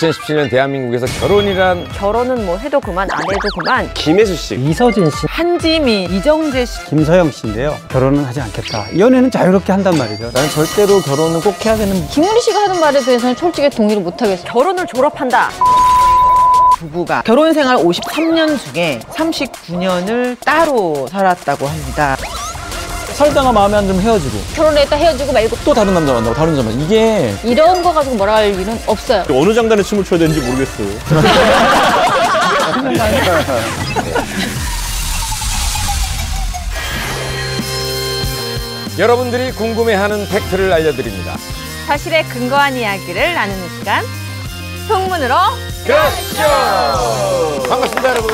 2017년 대한민국에서 결혼은 뭐 해도 그만 안 해도 그만. 김혜수 씨, 이서진 씨, 한지미, 이정재 씨, 김서영 씨인데요. 결혼은 하지 않겠다. 연애는 자유롭게 한단 말이죠. 나는 절대로 결혼은 꼭 해야 되는. 김우리 씨가 하는 말에 대해서는 솔직히 동의를 못 하겠어요. 결혼을 졸업한다. 부부가 결혼 생활 53년 중에 39년을 따로 살았다고 합니다. 살다가 마음에 안 들면 헤어지고 결혼했다 헤어지고 말고 또 다른 남자 만나고 다른 남자 만나고 이게 이런 거 가지고 뭐라 할 일은 없어요. 어느 장단에 춤을 춰야 되는지 모르겠어. 여러분들이 궁금해하는 팩트를 알려드립니다. 사실에 근거한 이야기를 나누는 시간. 풍문으로 그렇죠. 반갑습니다, 여러분.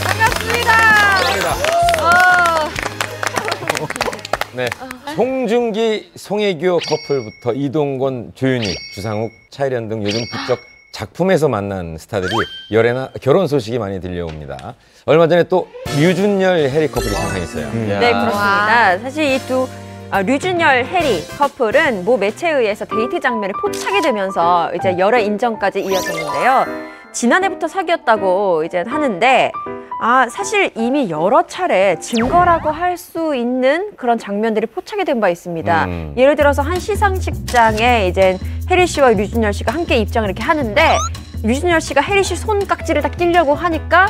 반갑습니다. 네, 송중기, 송혜교 커플부터 이동건, 조윤희, 주상욱, 차일현 등 요즘 부쩍 작품에서 만난 스타들이 열애나 결혼 소식이 많이 들려옵니다. 얼마 전에 또 류준열, 해리 커플이 탄생했어요. 네, 그렇습니다. 사실 이 두 류준열, 해리 커플은 모 매체에 의해서 데이트 장면을 포착이 되면서 이제 열애 인정까지 이어졌는데요. 지난해부터 사귀었다고 이제 하는데 사실 이미 여러 차례 증거라고 할 수 있는 그런 장면들이 포착이 된 바 있습니다. 예를 들어서 한 시상식장에 이제 해리 씨와 류준열 씨가 함께 입장을 이렇게 하는데 류준열 씨가 해리 씨 손깍지를 딱 끼려고 하니까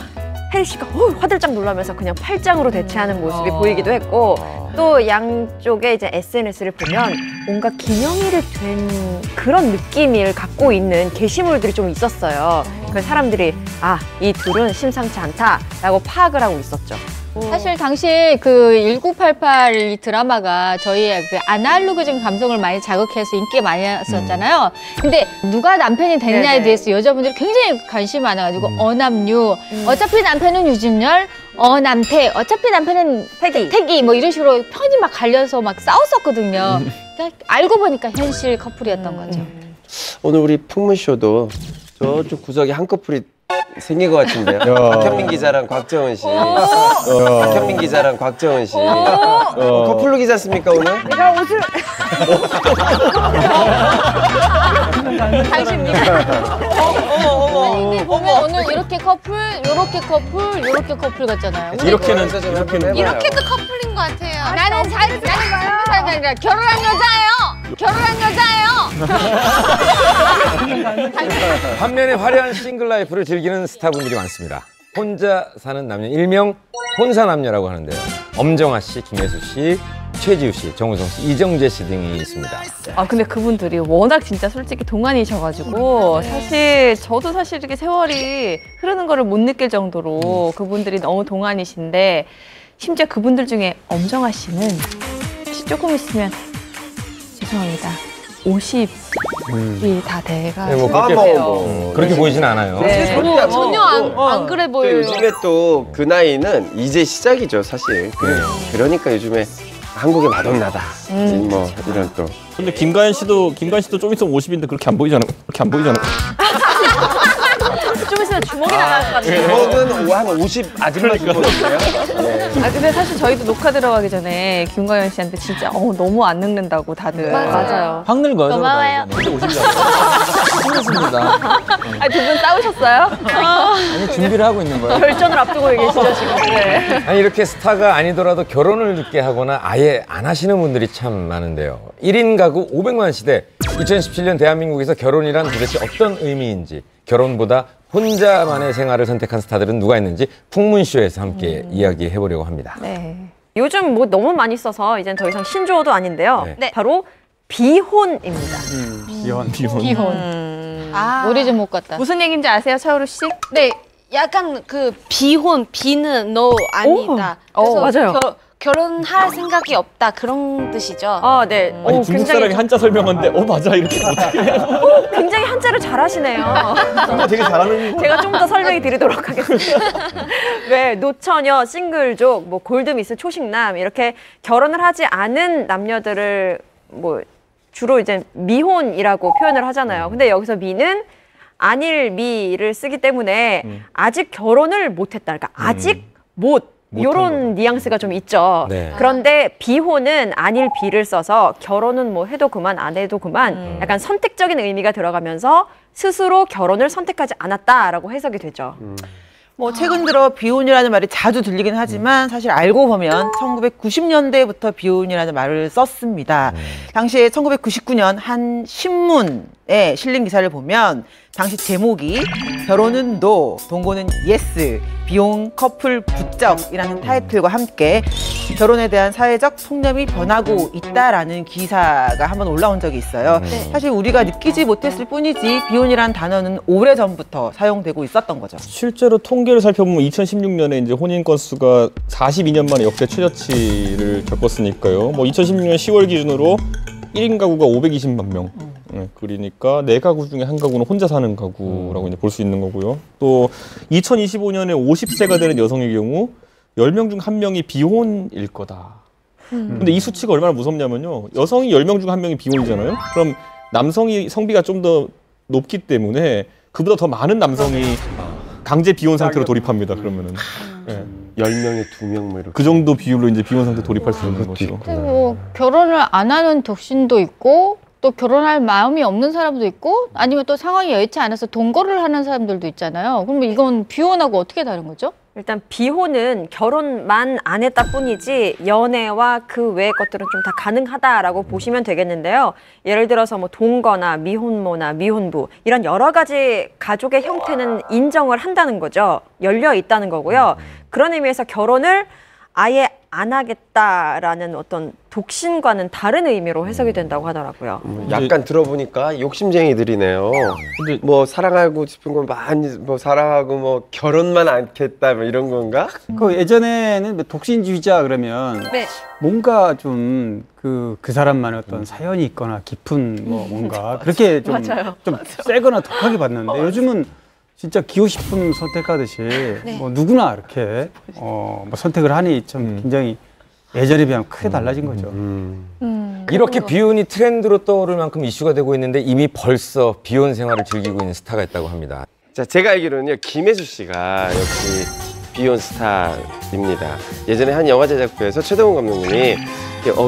해리 씨가 화들짝 놀라면서 그냥 팔짱으로 대체하는 모습이 보이기도 했고 또 양쪽의 이제 SNS를 보면 뭔가 기념일이 된 그런 느낌을 갖고 있는 게시물들이 좀 있었어요. 그래서 사람들이 이 둘은 심상치 않다라고 파악을 하고 있었죠. 사실 당시에 그 1988 이 드라마가 저희의 그 아날로그적인 감성을 많이 자극해서 인기가 많이 났었잖아요. 근데 누가 남편이 됐냐에 대해서 여자분들이 굉장히 관심이 많아가지고 어남류, 어차피 남편은 유준열, 어남태, 어차피 남편은 태기 뭐 이런 식으로 편이 막 갈려서 막 싸웠었거든요. 그러니까 알고 보니까 현실 커플이었던 거죠. 오늘 우리 풍문쇼도 저쪽 구석에 한 커플이 생긴 것 같은데요. 박현민 기자랑 곽정은 씨. 박현민 기자랑 곽정은 씨. 커플룩이지 않습니까 오늘? 내가 옷을 당신입니까? 이게 보면 오늘 이렇게 커플, 요렇게 커플, 요렇게 커플 같잖아요. 이렇게는 이렇게도 커플인 것 같아요. 나는 결혼한 여자예요. 결혼한 여자예요. 반면에 화려한 싱글 라이프를 즐기는 스타분들이 많습니다. 혼자 사는 남녀, 일명 혼사남녀라고 하는데요. 엄정화 씨, 김혜수 씨, 최지우 씨, 정우성 씨, 이정재 씨 등이 있습니다. 근데 그분들이 워낙 진짜 솔직히 동안이셔가지고 사실 저도 사실 이렇게 세월이 흐르는 거를 못 느낄 정도로 그분들이 너무 동안이신데 심지어 그분들 중에 엄정화 씨는 조금 있으면 죄송합니다. 50이 다 돼가지고 그렇게 보이진 않아요. 네. 전혀 안 그래 보여요. 요즘에 또 그 나이는 이제 시작이죠 사실. 그러니까 요즘에 한국의 마돈나다. 뭐 이런 또. 근데 김가연 씨도 좀 있으면 50인데 그렇게 안 보이잖아. 좀 있으면 주먹이 나갈 것 같아요. 주먹은 한 50 아줌마 주먹이에요. 근데 사실 저희도 녹화 들어가기 전에 김가연 씨한테 진짜 너무 안 늙는다고 다들. 맞아요. 확 늙어요. 고마워요. 진짜 50이잖아요. 힘들습니다. 두 분 싸우셨어요? 아니 준비를 하고 있는 거예요. 결전을 앞두고 계시죠 지금. 네. 아니 이렇게 스타가 아니더라도 결혼을 늦게 하거나 아예 안 하시는 분들이 참 많은데요. 1인 가구 500만 시대 2017년 대한민국에서 결혼이란 도대체 어떤 의미인지 결혼보다 혼자만의 생활을 선택한 스타들은 누가 있는지 풍문쇼에서 함께 이야기해보려고 합니다. 네. 요즘 뭐 너무 많이 써서 이젠 더 이상 신조어도 아닌데요. 네. 바로 비혼입니다. 비혼. 머리 좀 못 갔다. 무슨 얘기인지 아세요, 차우루 씨? 네, 약간 그 비혼, 비는 no 아니다. 그래서 맞아요. 결혼할 생각이 없다 그런 뜻이죠. 네. 아니 중국 사람이 한자 설명하는데 맞아 이렇게 어떻게 굉장히 한자를 잘하시네요. 되게 잘하는. 제가 좀 더 설명해 드리도록 하겠습니다. 왜 노처녀, 싱글족, 뭐 골드미스, 초식남 이렇게 결혼을 하지 않은 남녀들을 뭐 주로 이제 미혼이라고 표현을 하잖아요. 근데 여기서 미는 아닐 미를 쓰기 때문에 아직 결혼을 못했다. 그러니까 아직 못 이런 뉘앙스가 좀 있죠. 네. 그런데 비혼은 아닐 비를 써서 결혼은 뭐 해도 그만 안 해도 그만 약간 선택적인 의미가 들어가면서 스스로 결혼을 선택하지 않았다라고 해석이 되죠. 뭐 최근 들어 비혼이라는 말이 자주 들리긴 하지만 사실 알고 보면 1990년대부터 비혼이라는 말을 썼습니다. 당시에 1999년 한 신문에 실린 기사를 보면 당시 제목이 결혼은 NO, 동거는 YES, 비혼 커플 부쩍이라는 타이틀과 함께 결혼에 대한 사회적 통념이 변하고 있다라는 기사가 한번 올라온 적이 있어요. 사실 우리가 느끼지 못했을 뿐이지 비혼이라는 단어는 오래전부터 사용되고 있었던 거죠. 실제로 통계를 살펴보면 2016년에 이제 혼인 건수가 42년 만에 역대 최저치를 겪었으니까요. 뭐 2016년 10월 기준으로 1인 가구가 520만 명. 네, 그러니까 4가구 중에 1가구는 혼자 사는 가구라고 이제 볼 수 있는 거고요. 또 2025년에 50세가 되는 여성의 경우 10명 중 1명이 비혼일 거다. 근데 이 수치가 얼마나 무섭냐면요. 여성이 10명 중 1명이 비혼이잖아요. 그럼 남성이 성비가 좀 더 높기 때문에 그보다 더 많은 남성이 강제 비혼 상태로 돌입합니다. 그러면은. 네. 10명에 2명 뭐 이렇게. 그 정도 비율로 이제 비혼 상태 돌입할 수 있는 거죠. 근데 뭐 결혼을 안 하는 독신도 있고 또 결혼할 마음이 없는 사람도 있고 아니면 또 상황이 여의치 않아서 동거를 하는 사람들도 있잖아요. 그러면 이건 비혼하고 어떻게 다른 거죠? 일단 비혼은 결혼만 안 했다 뿐이지 연애와 그 외의 것들은 좀 다 가능하다라고 보시면 되겠는데요. 예를 들어서 뭐 동거나 미혼모나 미혼부 이런 여러 가지 가족의 형태는 인정을 한다는 거죠. 열려 있다는 거고요. 그런 의미에서 결혼을 아예 안 하겠다라는 어떤 독신과는 다른 의미로 해석이 된다고 하더라고요. 약간 들어보니까 욕심쟁이들이네요. 근데 뭐 사랑하고 싶은 건 많이 뭐 사랑하고 뭐 결혼만 않겠다 뭐 이런 건가? 그 예전에는 독신주의자 그러면 네. 뭔가 좀 그 사람만의 어떤 사연이 있거나 깊은 뭐 뭔가 그렇게 좀 세거나 독하게 봤는데 요즘은 진짜 기호식품 선택하듯이 뭐 누구나 이렇게 뭐 선택을 하니 참 굉장히 예전에 비하면 크게 달라진 거죠. 이렇게 비혼이 트렌드로 떠오를 만큼 이슈가 되고 있는데 이미 벌써 비혼 생활을 즐기고 있는 스타가 있다고 합니다. 자, 제가 알기로는요, 김혜수 씨가 역시 비혼 스타입니다. 예전에 한 영화 제작부에서 최동훈 감독님이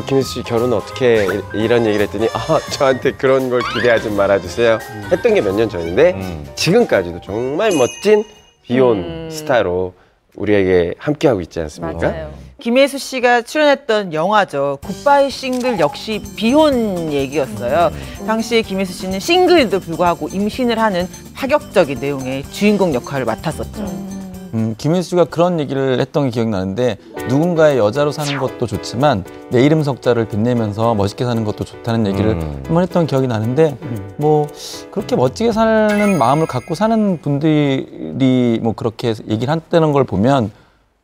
김혜수 씨 결혼은 어떻게 이런 얘기를 했더니 저한테 그런 걸 기대하지 말아주세요 했던 게 몇 년 전인데 지금까지도 정말 멋진 비혼 스타로 우리에게 함께하고 있지 않습니까? 맞아요. 김혜수 씨가 출연했던 영화죠. 굿바이 싱글 역시 비혼 얘기였어요. 당시에 김혜수 씨는 싱글에도 불구하고 임신을 하는 파격적인 내용의 주인공 역할을 맡았었죠. 김혜수 씨가 그런 얘기를 했던 게 기억나는데 누군가의 여자로 사는 것도 좋지만 내 이름 석자를 빛내면서 멋있게 사는 것도 좋다는 얘기를 한번 했던 기억이 나는데 뭐 그렇게 멋지게 사는 마음을 갖고 사는 분들이 뭐 그렇게 얘기를 한다는 걸 보면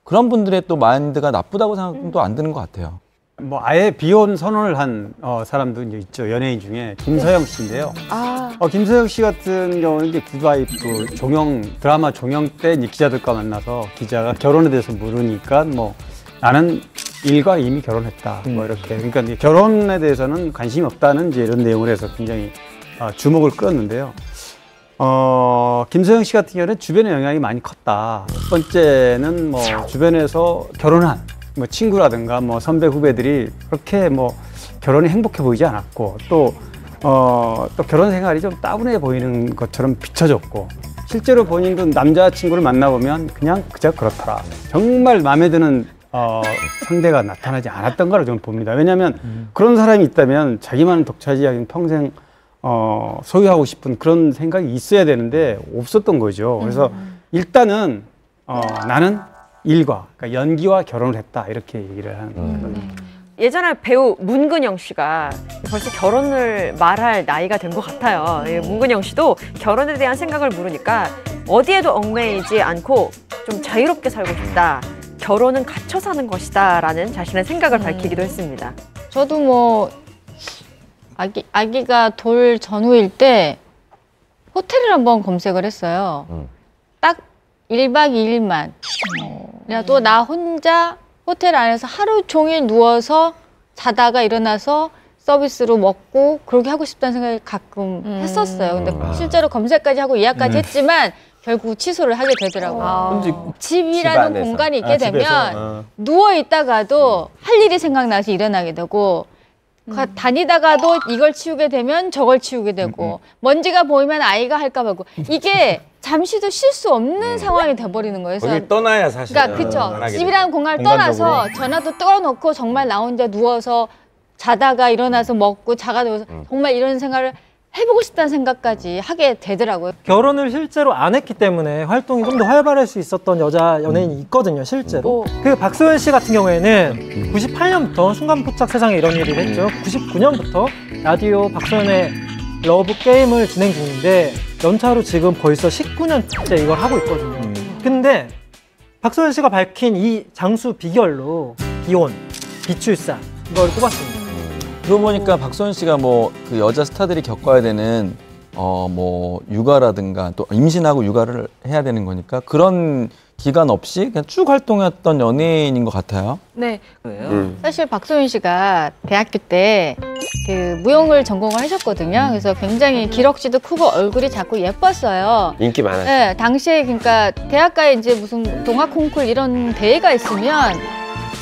그런 분들의 또 마인드가 나쁘다고 생각도 안 드는 것 같아요. 뭐 아예 비혼 선언을 한 사람도 이제 있죠. 연예인 중에 김서영 씨인데요. 김서영 씨 같은 경우는 이제 굿와이프 드라마 종영 때 이제 기자들과 만나서 기자가 결혼에 대해서 물으니까 뭐 나는 일과 이미 결혼했다. 뭐 이렇게 그러니까 이제 결혼에 대해서는 관심이 없다는 이제 이런 내용을 해서 굉장히 주목을 끌었는데요. 김서영 씨 같은 경우는 주변의 영향이 많이 컸다. 첫 번째는 뭐 주변에서 결혼한 뭐 친구라든가 뭐 선배 후배들이 그렇게 뭐 결혼이 행복해 보이지 않았고 또 결혼 생활이 좀 따분해 보이는 것처럼 비춰졌고 실제로 본인도 남자친구를 만나보면 그냥 그저 그렇더라. 정말 마음에 드는 상대가 나타나지 않았던 거라고 저는 봅니다. 왜냐하면 그런 사람이 있다면 자기만을 독차지하기 평생 소유하고 싶은 그런 생각이 있어야 되는데 없었던 거죠. 그래서 일단은 나는 일과 그러니까 연기와 결혼을 했다 이렇게 얘기를 하는 거예요. 예전에 배우 문근영 씨가 벌써 결혼을 말할 나이가 된 것 같아요. 문근영 씨도 결혼에 대한 생각을 물으니까 어디에도 얽매이지 않고 좀 자유롭게 살고 싶다. 결혼은 갇혀 사는 것이다 라는 자신의 생각을 밝히기도 했습니다. 저도 뭐 아기가 돌 전후일 때 호텔을 한번 검색을 했어요. 딱 1박 2일만. 또 나 혼자 호텔 안에서 하루 종일 누워서 자다가 일어나서 서비스로 먹고 그렇게 하고 싶다는 생각을 가끔 했었어요. 근데 실제로 검색까지 하고 예약까지 했지만 결국 취소를 하게 되더라고요. 근데 집이라는 집안에서. 공간이 있게 되면 집에서? 누워 있다가도 할 일이 생각나서 일어나게 되고 다니다가도 이걸 치우게 되면 저걸 치우게 되고 먼지가 보이면 아이가 할까 봐 하고 이게 잠시도 쉴 수 없는 상황이 돼버리는 거예요. 그래서 거길 떠나야 사실. 그러니까 그쵸. 집이라는 공간을 떠나서 전화도 떠놓고 정말 나 혼자 누워서 자다가 일어나서 먹고 자가 누워서 정말 이런 생각을 해보고 싶다는 생각까지 하게 되더라고요. 결혼을 실제로 안 했기 때문에 활동이 좀 더 활발할 수 있었던 여자 연예인이 있거든요, 실제로. 그 박소연 씨 같은 경우에는 98년부터 순간포착 세상에 이런 일을 했죠. 99년부터 라디오 박소연의 러브 게임을 진행 중인데 연차로 지금 벌써 19년째 이걸 하고 있거든요. 근데 박소연 씨가 밝힌 이 장수 비결로 비혼, 비출산 이걸 꼽았습니다. 그러고 보니까 박소연 씨가 뭐 그 여자 스타들이 겪어야 되는 뭐 육아라든가 또 임신하고 육아를 해야 되는 거니까 그런 기간 없이 그냥 쭉 활동했던 연예인인 것 같아요. 네. 사실 박소연 씨가 대학교 때 그 무용을 전공을 하셨거든요. 그래서 굉장히 기럭지도 크고 얼굴이 작고 예뻤어요. 인기 많았어요. 네, 당시에 그러니까 대학가에 이제 무슨 동화 콩쿨 이런 대회가 있으면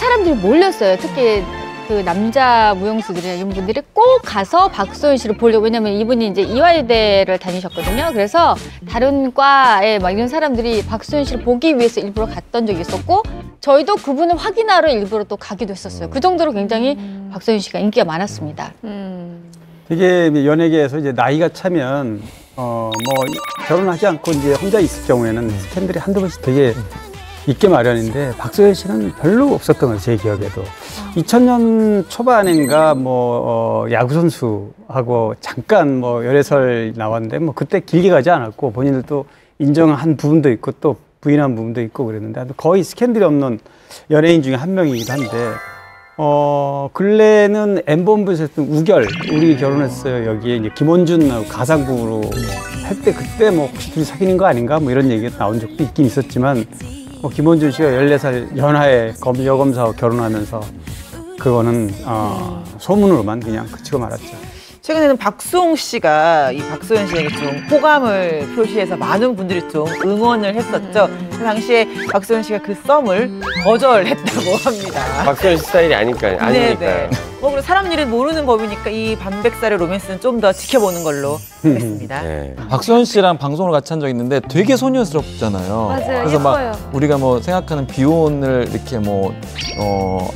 사람들이 몰렸어요. 특히 그 남자 무용수들이나 이런 분들이 꼭 가서 박소연 씨를 보려고. 왜냐면 이분이 이제 이화여대를 다니셨거든요. 그래서 다른 과에 막 이런 사람들이 박소연 씨를 보기 위해서 일부러 갔던 적이 있었고 저희도 그분을 확인하러 일부러 또 가기도 했었어요. 그 정도로 굉장히 박소연 씨가 인기가 많았습니다. 되게 연예계에서 이제 나이가 차면 뭐 결혼하지 않고 이제 혼자 있을 경우에는 스캔들이 한두 번씩 되게 있게 마련인데 박소연 씨는 별로 없었던 거예요, 제 기억에도. 2000년 초반인가 야구 선수하고 잠깐 열애설 나왔는데 그때 길게 가지 않았고 본인들도 인정한 부분도 있고 또 부인한 부분도 있고 그랬는데 거의 스캔들이 없는 연예인 중에 한 명이기도 한데 근래는 M본부에서 했던 우결, 우리 결혼했어요. 여기에 이제 김원준 가상부로 할 때 그때 혹시 둘이 사귀는 거 아닌가 이런 얘기가 나온 적도 있긴 있었지만 김원준 씨가 14살 연하에 여검사와 결혼하면서 그거는 소문으로만 그냥 그치고 말았죠. 최근에는 박수홍 씨가 이 박소연 씨에게 좀 호감을 표시해서 많은 분들이 좀 응원을 했었죠. 그 당시에 박소연 씨가 그 썸을 거절했다고 합니다. 박소연 씨 스타일이 아니니까요. 네네. 그리고 사람 일은 모르는 법이니까 이 반백살의 로맨스는 좀 더 지켜보는 걸로 하겠습니다. 네. 박소연 씨랑 방송을 같이 한 적이 있는데 되게 소녀스럽잖아요. 맞아요. 그래서 예뻐요. 막 우리가 생각하는 비혼을 이렇게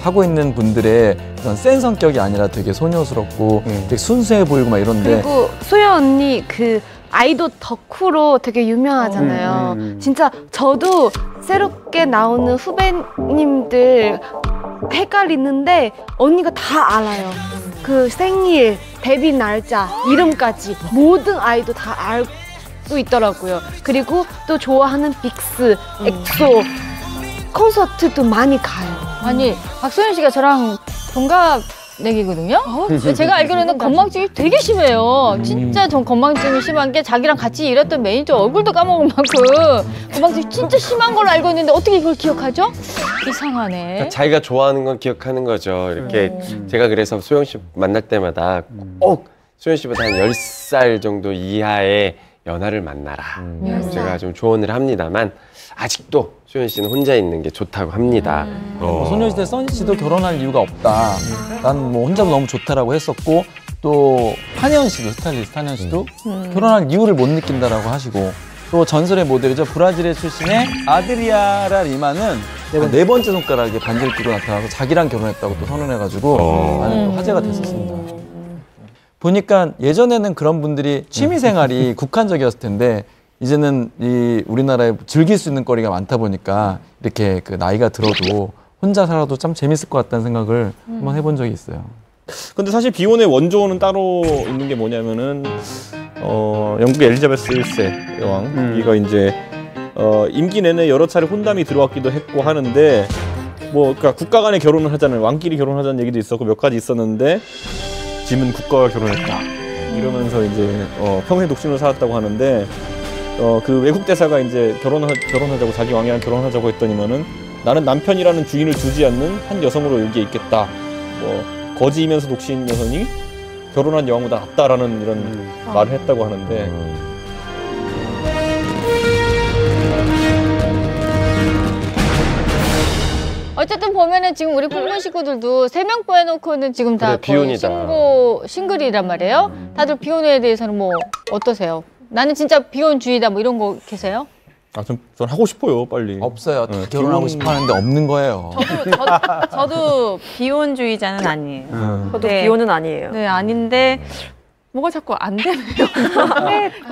하고 있는 분들의 그런 센 성격이 아니라 되게 소녀스럽고 되게 순수해 보이고 막 이런데. 그리고 소연 언니 그 아이돌 덕후로 되게 유명하잖아요. 진짜 저도 새롭게 나오는 후배님들 헷갈리는데 언니가 다 알아요. 그 생일, 데뷔 날짜, 이름까지 모든 아이돌 다 알고 있더라고요. 그리고 또 좋아하는 빅스, 엑소 콘서트도 많이 가요. 아니 박소연 씨가 저랑 동갑내기거든요. 제가 알기로는 건망증이 되게 심해요. 진짜 전 건망증이 심한 게 자기랑 같이 일했던 매니저 얼굴도 까먹을 만큼 건망증이 진짜 심한 걸로 알고 있는데 어떻게 그걸 기억하죠? 이상하네. 그러니까 자기가 좋아하는 건 기억하는 거죠. 이렇게 제가 그래서 소영 씨 만날 때마다 꼭 소영 씨보다 한 10살 정도 이하의 연하를 만나라. 제가 좀 조언을 합니다만 아직도 소연 씨는 혼자 있는 게 좋다고 합니다. 소녀시대 써니 씨도 결혼할 이유가 없다. 난 혼자도 너무 좋다라고 했었고 또 한혜연 씨도 스타일리스트 한혜연 씨도 결혼할 이유를 못 느낀다라고 하시고 또 전설의 모델이죠. 브라질의 출신의 아드리아라 리마는 네 번째 손가락에 반지를 끼고 나타나서 자기랑 결혼했다고 또 선언해가지고 많은 또 화제가 됐었습니다. 보니까 예전에는 그런 분들이 취미생활이 국한적이었을 텐데 이제는 이 우리나라에 즐길 수 있는 거리가 많다 보니까 이렇게 그 나이가 들어도 혼자 살아도 참 재밌을 것 같다는 생각을 한번 해본 적이 있어요. 근데 사실 비혼의 원조는 따로 있는 게 뭐냐면은 영국 엘리자베스 1세 여왕 거기가 이제 임기 내내 여러 차례 혼담이 들어왔기도 했고 하는데 그러니까 국가 간에 결혼을 하자는 왕끼리 결혼하자는 얘기도 있었고 몇 가지 있었는데 짐은 국가와 결혼했다 이러면서 이제 평생 독신으로 살았다고 하는데 그 외국 대사가 이제 결혼하자고 자기 왕이랑 결혼하자고 했더니만은 나는 남편이라는 주인을 두지 않는 한 여성으로 여기에 있겠다. 거지이면서 독신 여성이 결혼한 여왕보다 낫다라는 이런 말을 했다고 하는데 어쨌든 보면은 지금 우리 풍문 식구들도 3명 빼놓고는 지금 다 그래, 거의 비혼이다. 싱글이란 말이에요. 다들 비혼에 대해서는 뭐 어떠세요? 나는 진짜 비혼주의다 뭐 이런 거 계세요? 전 하고 싶어요, 빨리. 없어요. 다 결혼하고 싶어 하는데 없는 거예요. 저도 비혼주의자는 아니에요. 저도 네. 비혼은 아니에요. 네, 아닌데 뭐가 자꾸 안 되네요.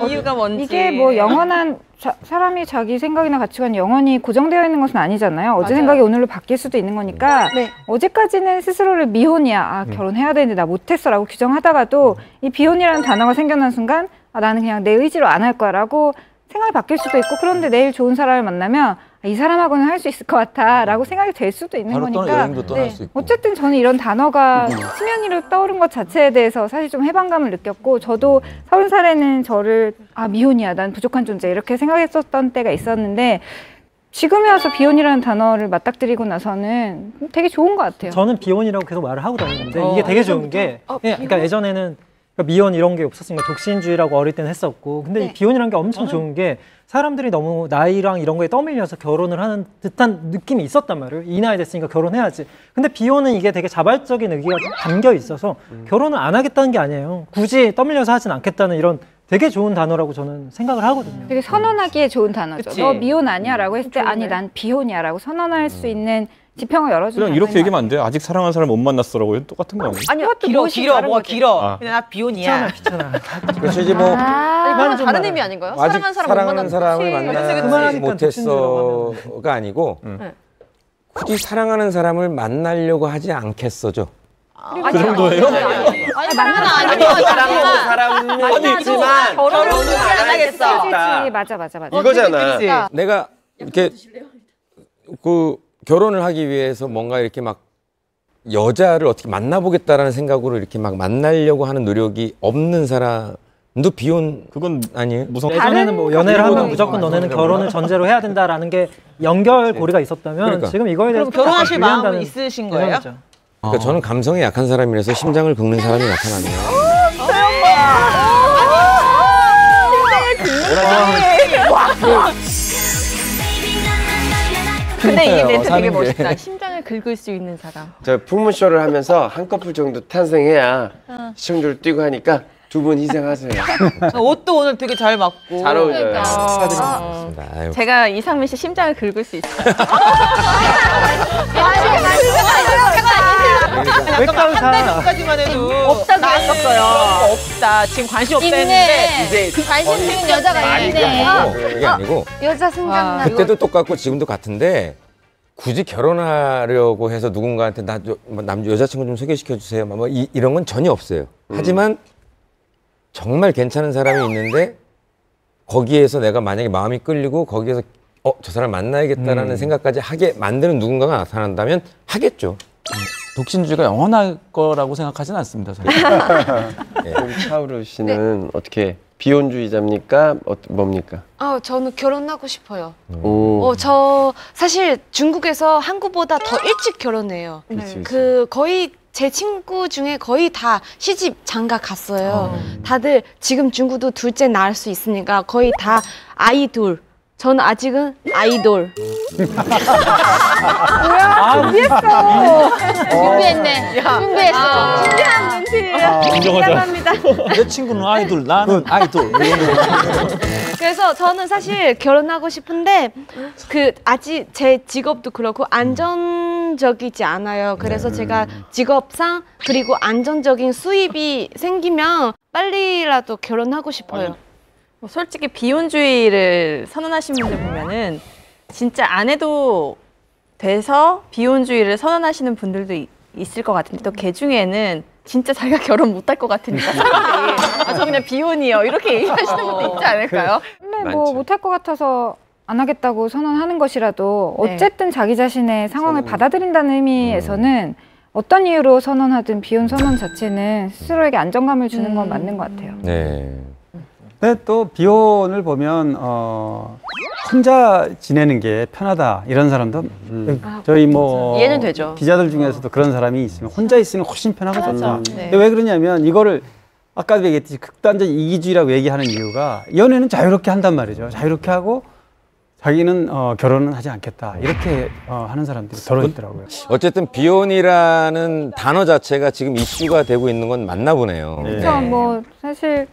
이유가 뭔지. 이게 뭐 영원한 사람이 자기 생각이나 가치관이 영원히 고정되어 있는 것은 아니잖아요. 어제 생각이 오늘로 바뀔 수도 있는 거니까 네. 어제까지는 스스로를 미혼이야. 아, 결혼해야 되는데 나 못했어 라고 규정하다가도 이 비혼이라는 단어가 생겨난 순간 아, 나는 그냥 내 의지로 안 할 거야 라고 생각이 바뀔 수도 있고 그런데 내일 좋은 사람을 만나면 아, 이 사람하고는 할 수 있을 것 같아 라고 생각이 될 수도 있는 바로 거니까 여행도 떠날 수 있고. 어쨌든 저는 이런 단어가 수면 위로 떠오른 것 자체에 대해서 사실 좀 해방감을 느꼈고 저도 30살에는 저를 아 미혼이야 난 부족한 존재 이렇게 생각했었던 때가 있었는데 지금에 와서 비혼이라는 단어를 맞닥뜨리고 나서는 되게 좋은 것 같아요. 저는 비혼이라고 계속 말을 하고 다니는데 이게 되게 좋은 게 그러니까 예전에는 미혼 이런 게 없었으니까 독신주의라고 어릴 때는 했었고 근데 이 비혼이라는 게 엄청 좋은 게 사람들이 너무 나이랑 이런 거에 떠밀려서 결혼을 하는 듯한 느낌이 있었단 말이에요. 이 나이 됐으니까 결혼해야지. 근데 비혼은 이게 되게 자발적인 의기가 담겨 있어서 결혼을 안 하겠다는 게 아니에요. 굳이 떠밀려서 하진 않겠다는 이런 되게 좋은 단어라고 저는 생각을 하거든요. 되게 선언하기에 좋은 단어죠. 그치. 너 미혼 아니야 라고 했을 때 아니 난 비혼이야 라고 선언할 수 있는 지평을 열어주는 그냥 이렇게 얘기하면 안 돼. 아직 사랑하는 사람 못 만났어라고 똑같은 거 아니에요? 아니요, 길어, 뭐가 길어. 그냥 나 비혼이야. 귀찮아. 그렇죠. 이제 뭐 이거는 다른 의미 아닌가요? 아직 사랑하는 사랑하는 사람 못 사람을 만나지 못했어가 아니고 굳이 사랑하는 사람을 만나려고 하지 않겠어죠. 그 정도예요? 아니 만나는 사람은 있지만 결혼은 안 하겠어. 맞아. 이거잖아. 내가 이렇게 그 결혼을 하기 위해서 뭔가 이렇게 막 여자를 어떻게 만나보겠다라는 생각으로 이렇게 막 만나려고 하는 노력이 없는 사람도 비혼 그건 아니에요? 무슨 예전에는 뭐 연애를 하면 무조건 너네는 결혼을 전제로 해야 된다라는 게 연결고리가 있었다면 그러니까. 지금 이거에 대해서 그럼 결혼하실 마음은 불리한다는 있으신 거예요? 의견이죠. 그러니까 저는 감성이 약한 사람이라서 심장을 긁는 사람이 나타나네요. 근데 이 멘트 되게 사는 게. 멋있다. 심장을 긁을 수 있는 사람. 저 풍문쇼를 하면서 한 커플 정도 탄생해야 시청률 뛰고 하니까 두 분 희생하세요. 옷도 오늘 되게 잘 맞고. 잘 어울려요. 맞습니다. 아유. 제가 이상민 씨 심장을 긁을 수 있어요. 까지만 해도 없다고 나왔었어요. 없다. 지금 관심 없다 했는데 있네. 이제 관심 있는 여자가 있네. 그게 아니고 여자 생각나. 그때도 똑같고 지금도 같은데 굳이 결혼하려고 해서 누군가한테 나 여자친구 좀 소개시켜 주세요. 뭐 이런 건 전혀 없어요. 하지만 정말 괜찮은 사람이 있는데 거기에서 내가 만약에 마음이 끌리고 거기에서 저 사람 만나야겠다라는 생각까지 하게 만드는 누군가가 나타난다면 하겠죠. 독신주의가 영원할 거라고 생각하지는 않습니다. 저는. 우리 차우르 씨는 어떻게 비혼주의자입니까? 뭡니까? 저는 결혼하고 싶어요. 오. 저 사실 중국에서 한국보다 더 일찍 결혼해요. 그치. 거의 제 친구 중에 거의 다 시집 장가 갔어요. 다들 지금 중국도 둘째 낳을 수 있으니까 거의 다 아이 둘. 저는 아직은 아이돌. 준비했네. 준비했어. 준비한 눈치. 인정하자. 내 친구는 아이돌, 나는 아이돌. 그래서 저는 사실 결혼하고 싶은데 아직 제 직업도 그렇고 안정적이지 않아요. 그래서 제가 직업상 그리고 안정적인 수입이 생기면 빨리라도 결혼하고 싶어요. 뭐 솔직히 비혼주의를 선언하신 분들 보면은 진짜 안 해도 돼서 비혼주의를 선언하시는 분들도 있을 것 같은데 또 걔 중에는 진짜 자기가 결혼 못할 것 같으니까 사람들이 저 그냥 비혼이요 이렇게 얘기하시는 분도 있지 않을까요? 근데 뭐 못할 것 같아서 안 하겠다고 선언하는 것이라도 어쨌든 자기 자신의 상황을 받아들인다는 의미에서는 어떤 이유로 선언하든 비혼 선언 자체는 스스로에게 안정감을 주는 건 맞는 것 같아요. 네. 근데 또 비혼을 보면 혼자 지내는 게 편하다 이런 사람도 저희 뭐 이해는 되죠. 기자들 중에서도 그런 사람이 있으면 혼자 있으면 훨씬 편하거든요. 네. 근데 왜 그러냐면 이거를 아까도 얘기했듯이 극단적 이기주의라고 얘기하는 이유가 연애는 자유롭게 한단 말이죠. 자유롭게 하고 자기는 결혼은 하지 않겠다 이렇게 하는 사람들이 더러 있더라고요. 어쨌든 비혼이라는 단어 자체가 지금 이슈가 되고 있는 건 맞나 보네요. 그래서 뭐 사실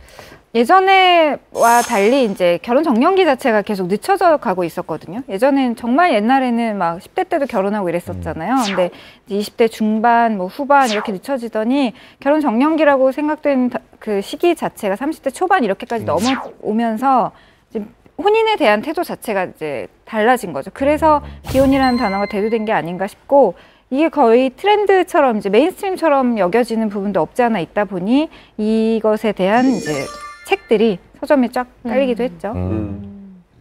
예전에와 달리 이제 결혼 정년기 자체가 계속 늦춰져 가고 있었거든요. 예전엔 정말 옛날에는 막 10대 때도 결혼하고 이랬었잖아요. 근데 20대 중반, 뭐 후반 이렇게 늦춰지더니 결혼 정년기라고 생각된 그 시기 자체가 30대 초반 이렇게까지 넘어오면서 이제 혼인에 대한 태도 자체가 이제 달라진 거죠. 그래서 비혼이라는 단어가 대두된 게 아닌가 싶고, 이게 거의 트렌드처럼 이제 메인스트림처럼 여겨지는 부분도 없지 않아 있다 보니 이것에 대한 이제 책들이 서점에 쫙 깔리기도 했죠.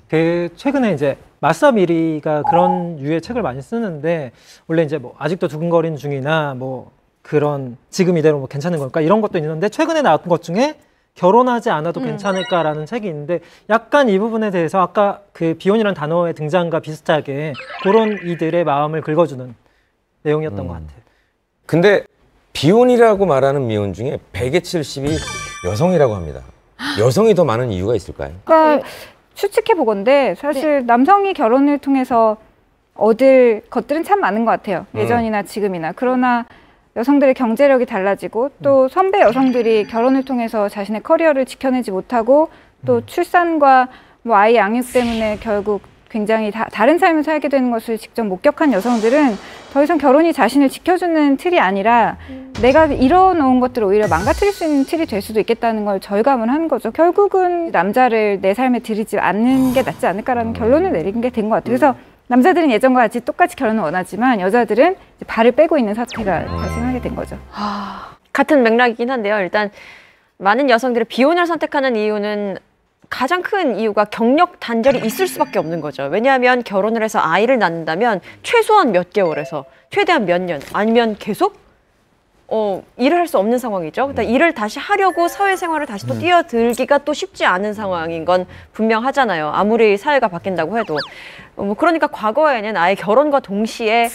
그 최근에 이제 마사 미리가 그런 유의 책을 많이 쓰는데, 원래 이제 뭐 아직도 두근거리는 중이나 뭐 그런 지금 이대로 뭐 괜찮은 걸까 이런 것도 있는데, 최근에 나왔던 것 중에 결혼하지 않아도 괜찮을까라는 책이 있는데, 약간 이 부분에 대해서 아까 그 비혼이라는 단어의 등장과 비슷하게 그런 이들의 마음을 긁어주는 내용이었던 것 같아요. 근데 비혼이라고 말하는 미혼 중에 100의 70이 여성이라고 합니다. 여성이 더 많은 이유가 있을까요? 그러니까 추측해 보건데 사실 남성이 결혼을 통해서 얻을 것들은 참 많은 것 같아요. 예전이나 지금이나. 그러나 여성들의 경제력이 달라지고 또 선배 여성들이 결혼을 통해서 자신의 커리어를 지켜내지 못하고 또 출산과 뭐 아이 양육 때문에 결국 굉장히 다른 삶을 살게 되는 것을 직접 목격한 여성들은 더 이상 결혼이 자신을 지켜주는 틀이 아니라 내가 이뤄놓은 것들을 오히려 망가뜨릴 수 있는 틀이 될 수도 있겠다는 걸 절감을 한 거죠. 결국은 남자를 내 삶에 들이지 않는 게 낫지 않을까라는 결론을 내린 게 된 것 같아요. 그래서 남자들은 예전과 같이 똑같이 결혼을 원하지만 여자들은 이제 발을 빼고 있는 사태가 발생하게 된 거죠. 같은 맥락이긴 한데요. 일단 많은 여성들이 비혼을 선택하는 이유는 가장 큰 이유가 경력 단절이 있을 수밖에 없는 거죠. 왜냐하면 결혼을 해서 아이를 낳는다면 최소한 몇 개월에서 최대한 몇 년, 아니면 계속 일을 할 수 없는 상황이죠. 그러니까 일을 다시 하려고 사회생활을 다시 또 뛰어들기가 또 쉽지 않은 상황인 건 분명하잖아요. 아무리 사회가 바뀐다고 해도. 그러니까 과거에는 아예 결혼과 동시에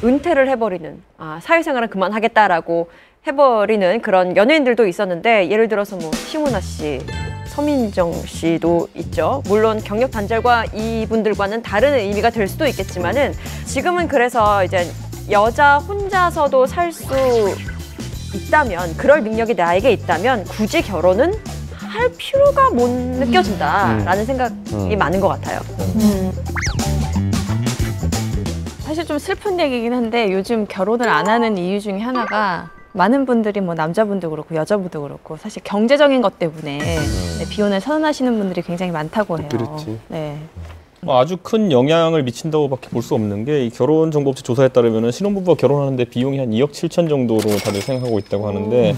은퇴를 해버리는, 사회생활은 그만하겠다라고 해버리는 그런 연예인들도 있었는데, 예를 들어서 뭐 심은하 씨, 서민정 씨도 있죠. 물론 경력 단절과 이분들과는 다른 의미가 될 수도 있겠지만은, 지금은 그래서 이제 여자 혼자서도 살 수 있다면, 그럴 능력이 나에게 있다면 굳이 결혼은 할 필요가 못 느껴진다라는 생각이 많은 것 같아요. 사실 좀 슬픈 얘기긴 한데, 요즘 결혼을 안 하는 이유 중에 하나가 많은 분들이 뭐 남자분도 그렇고 여자분도 그렇고 사실 경제적인 것 때문에 비혼을 선언하시는 분들이 굉장히 많다고 해요. 그렇지. 네. 아주 큰 영향을 미친다고밖에 볼 수 없는 게, 이 결혼정보업체 조사에 따르면 신혼부부가 결혼하는데 비용이 한 2억 7천 정도로 다들 생각하고 있다고 하는데,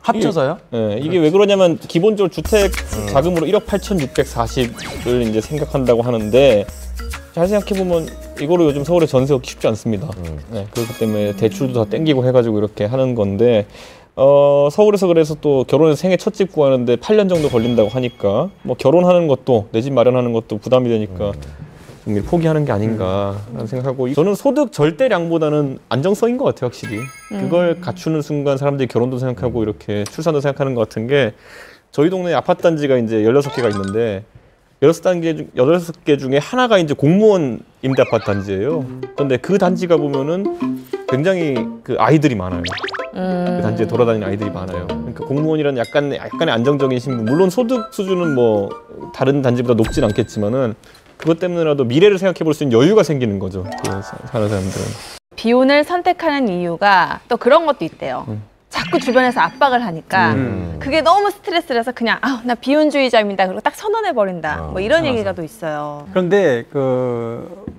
합쳐서요? 이게 왜 그러냐면 기본적으로 주택 자금으로 1억 8,640을 이제 생각한다고 하는데, 잘 생각해보면 이거로 요즘 서울에 전세 얻기 쉽지 않습니다. 그렇기 때문에 대출도 다 땡기고 해가지고 이렇게 하는 건데, 서울에서 그래서 또 결혼해서 생애 첫 집 구하는데 8년 정도 걸린다고 하니까, 뭐 결혼하는 것도, 내 집 마련하는 것도 부담이 되니까 좀 포기하는 게 아닌가라는 생각하고, 저는 소득 절대량보다는 안정성인 것 같아요, 확실히. 그걸 갖추는 순간 사람들이 결혼도 생각하고 이렇게 출산도 생각하는 것 같은 게, 저희 동네에 아파트 단지가 이제 16개가 있는데 16개 중에 하나가 이제 공무원 임대 아파트 단지예요. 그런데 그 단지가 보면은 굉장히 그 아이들이 많아요. 그 단지에 돌아다니는 아이들이 많아요. 그러니까 공무원이라는 약간의 안정적인 신분, 물론 소득 수준은 뭐 다른 단지보다 높진 않겠지만은 그것 때문에라도 미래를 생각해 볼 수 있는 여유가 생기는 거죠. 사는 사람들은. 비혼을 선택하는 이유가 또 그런 것도 있대요. 자꾸 주변에서 압박을 하니까 그게 너무 스트레스라서 그냥 나 비혼주의자입니다. 그리고 딱 선언해버린다. 뭐 이런 얘기가 또 있어요. 그런데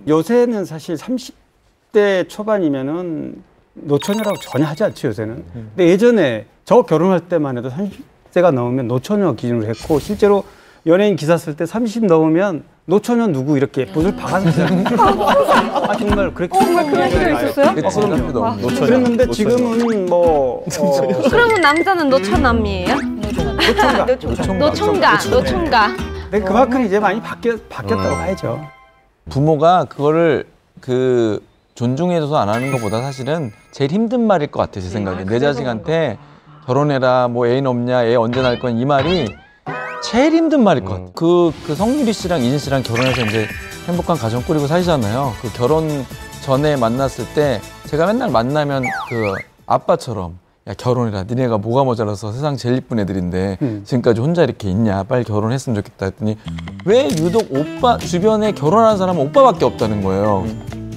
요새는 사실 30대 초반이면은 노처녀라고 전혀 하지 않죠, 요새는. 근데 예전에 저 결혼할 때만 해도 30대가 넘으면 노처녀 기준으로 했고, 실제로 연예인 기사 쓸 때 30 넘으면 노처녀 누구 이렇게 못을 박아서 정말 그렇게 그런 시절 있었어요? 그럼요. 그랬는데 지금은 뭐 그러면 남자는 노처남이에요? 노총각. 근데 그만큼 이제 많이 바뀌었다고 봐야죠. 부모가 그거를 존중해줘서 안 하는 것보다 사실은 제일 힘든 말일 것 같아요, 제 생각에. 내 자식한테 결혼해라, 뭐 애인 없냐, 애 언제 낳을 건, 이 말이 제일 힘든 말일 것 같아요. 그 성유리 씨랑 이진 씨랑 결혼해서 이제 행복한 가정 꾸리고 사시잖아요. 그 결혼 전에 만났을 때 제가 맨날 만나면 그 아빠처럼 야 결혼해라. 니네가 뭐가 모자라서 세상 제일 이쁜 애들인데 지금까지 혼자 이렇게 있냐. 빨리 결혼했으면 좋겠다 했더니 왜 유독 오빠 주변에 결혼하는 사람은 오빠밖에 없다는 거예요.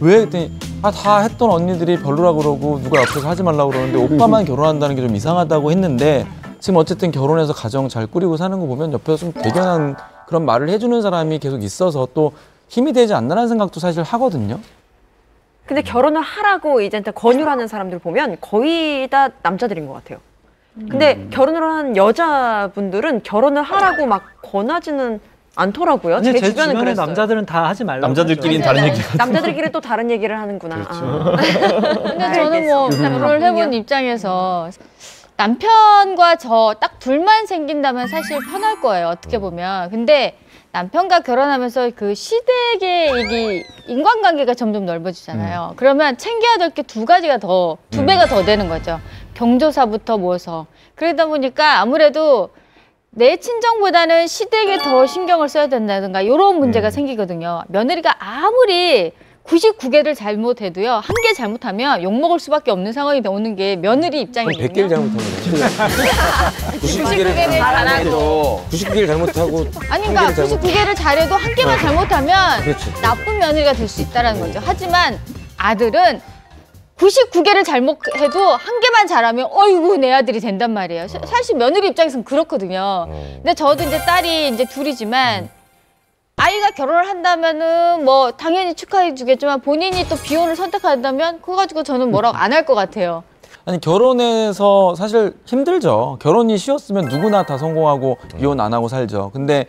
왜 했더니 다 했던 언니들이 별로라고 그러고 누가 옆에서 하지 말라고 그러는데 오빠만 결혼한다는 게 좀 이상하다고 했는데 지금 어쨌든 결혼해서 가정 잘 꾸리고 사는 거 보면 옆에서 좀 대견한 그런 말을 해주는 사람이 계속 있어서 또 힘이 되지 않나라는 생각도 사실 하거든요. 근데 결혼을 하라고 이제 권유를 하는 사람들 보면 거의 다 남자들인 것 같아요. 근데 결혼을 한 여자분들은 결혼을 하라고 막 권하지는 않더라고요. 아니, 제 주변은 주변의 그랬어요. 남자들은 다 하지 말라고. 남자들끼리는 다른 얘기. 남자들끼리 또 다른 얘기를 하는구나. 그렇죠. 근데 저는 뭐 결혼을 해본 입장에서 남편과 저 딱 둘만 생긴다면 사실 편할 거예요. 어떻게 보면. 근데 남편과 결혼하면서 그 시댁의 이게 인간관계가 점점 넓어지잖아요. 그러면 챙겨야 될 게 두 가지가 두 배가 더 되는 거죠. 경조사부터 모여서. 그러다 보니까 아무래도 내 친정보다는 시댁에 더 신경을 써야 된다든가 이런 문제가 생기거든요. 며느리가 아무리 99개를 잘못해도요. 한 개 잘못하면 욕먹을 수밖에 없는 상황이 오는 게 며느리 입장이거든요. 100개를 잘못하면 99개를 잘하고 99개를 잘못하고 아니 그러니까 99개를 잘해도 한 개만 잘못하면 그렇지. 나쁜 며느리가 될 수 있다는 거죠. 하지만 아들은 99개를 잘못해도 한 개만 잘하면 어이구 내 아들이 된단 말이에요. 사실 며느리 입장에서는 그렇거든요. 근데 저도 이제 딸이 이제 둘이지만 아이가 결혼을 한다면은 뭐 당연히 축하해 주겠지만 본인이 또 비혼을 선택한다면 그거 가지고 저는 뭐라고 안 할 것 같아요. 아니 결혼해서 사실 힘들죠. 결혼이 쉬웠으면 누구나 다 성공하고 이혼 안 하고 살죠. 근데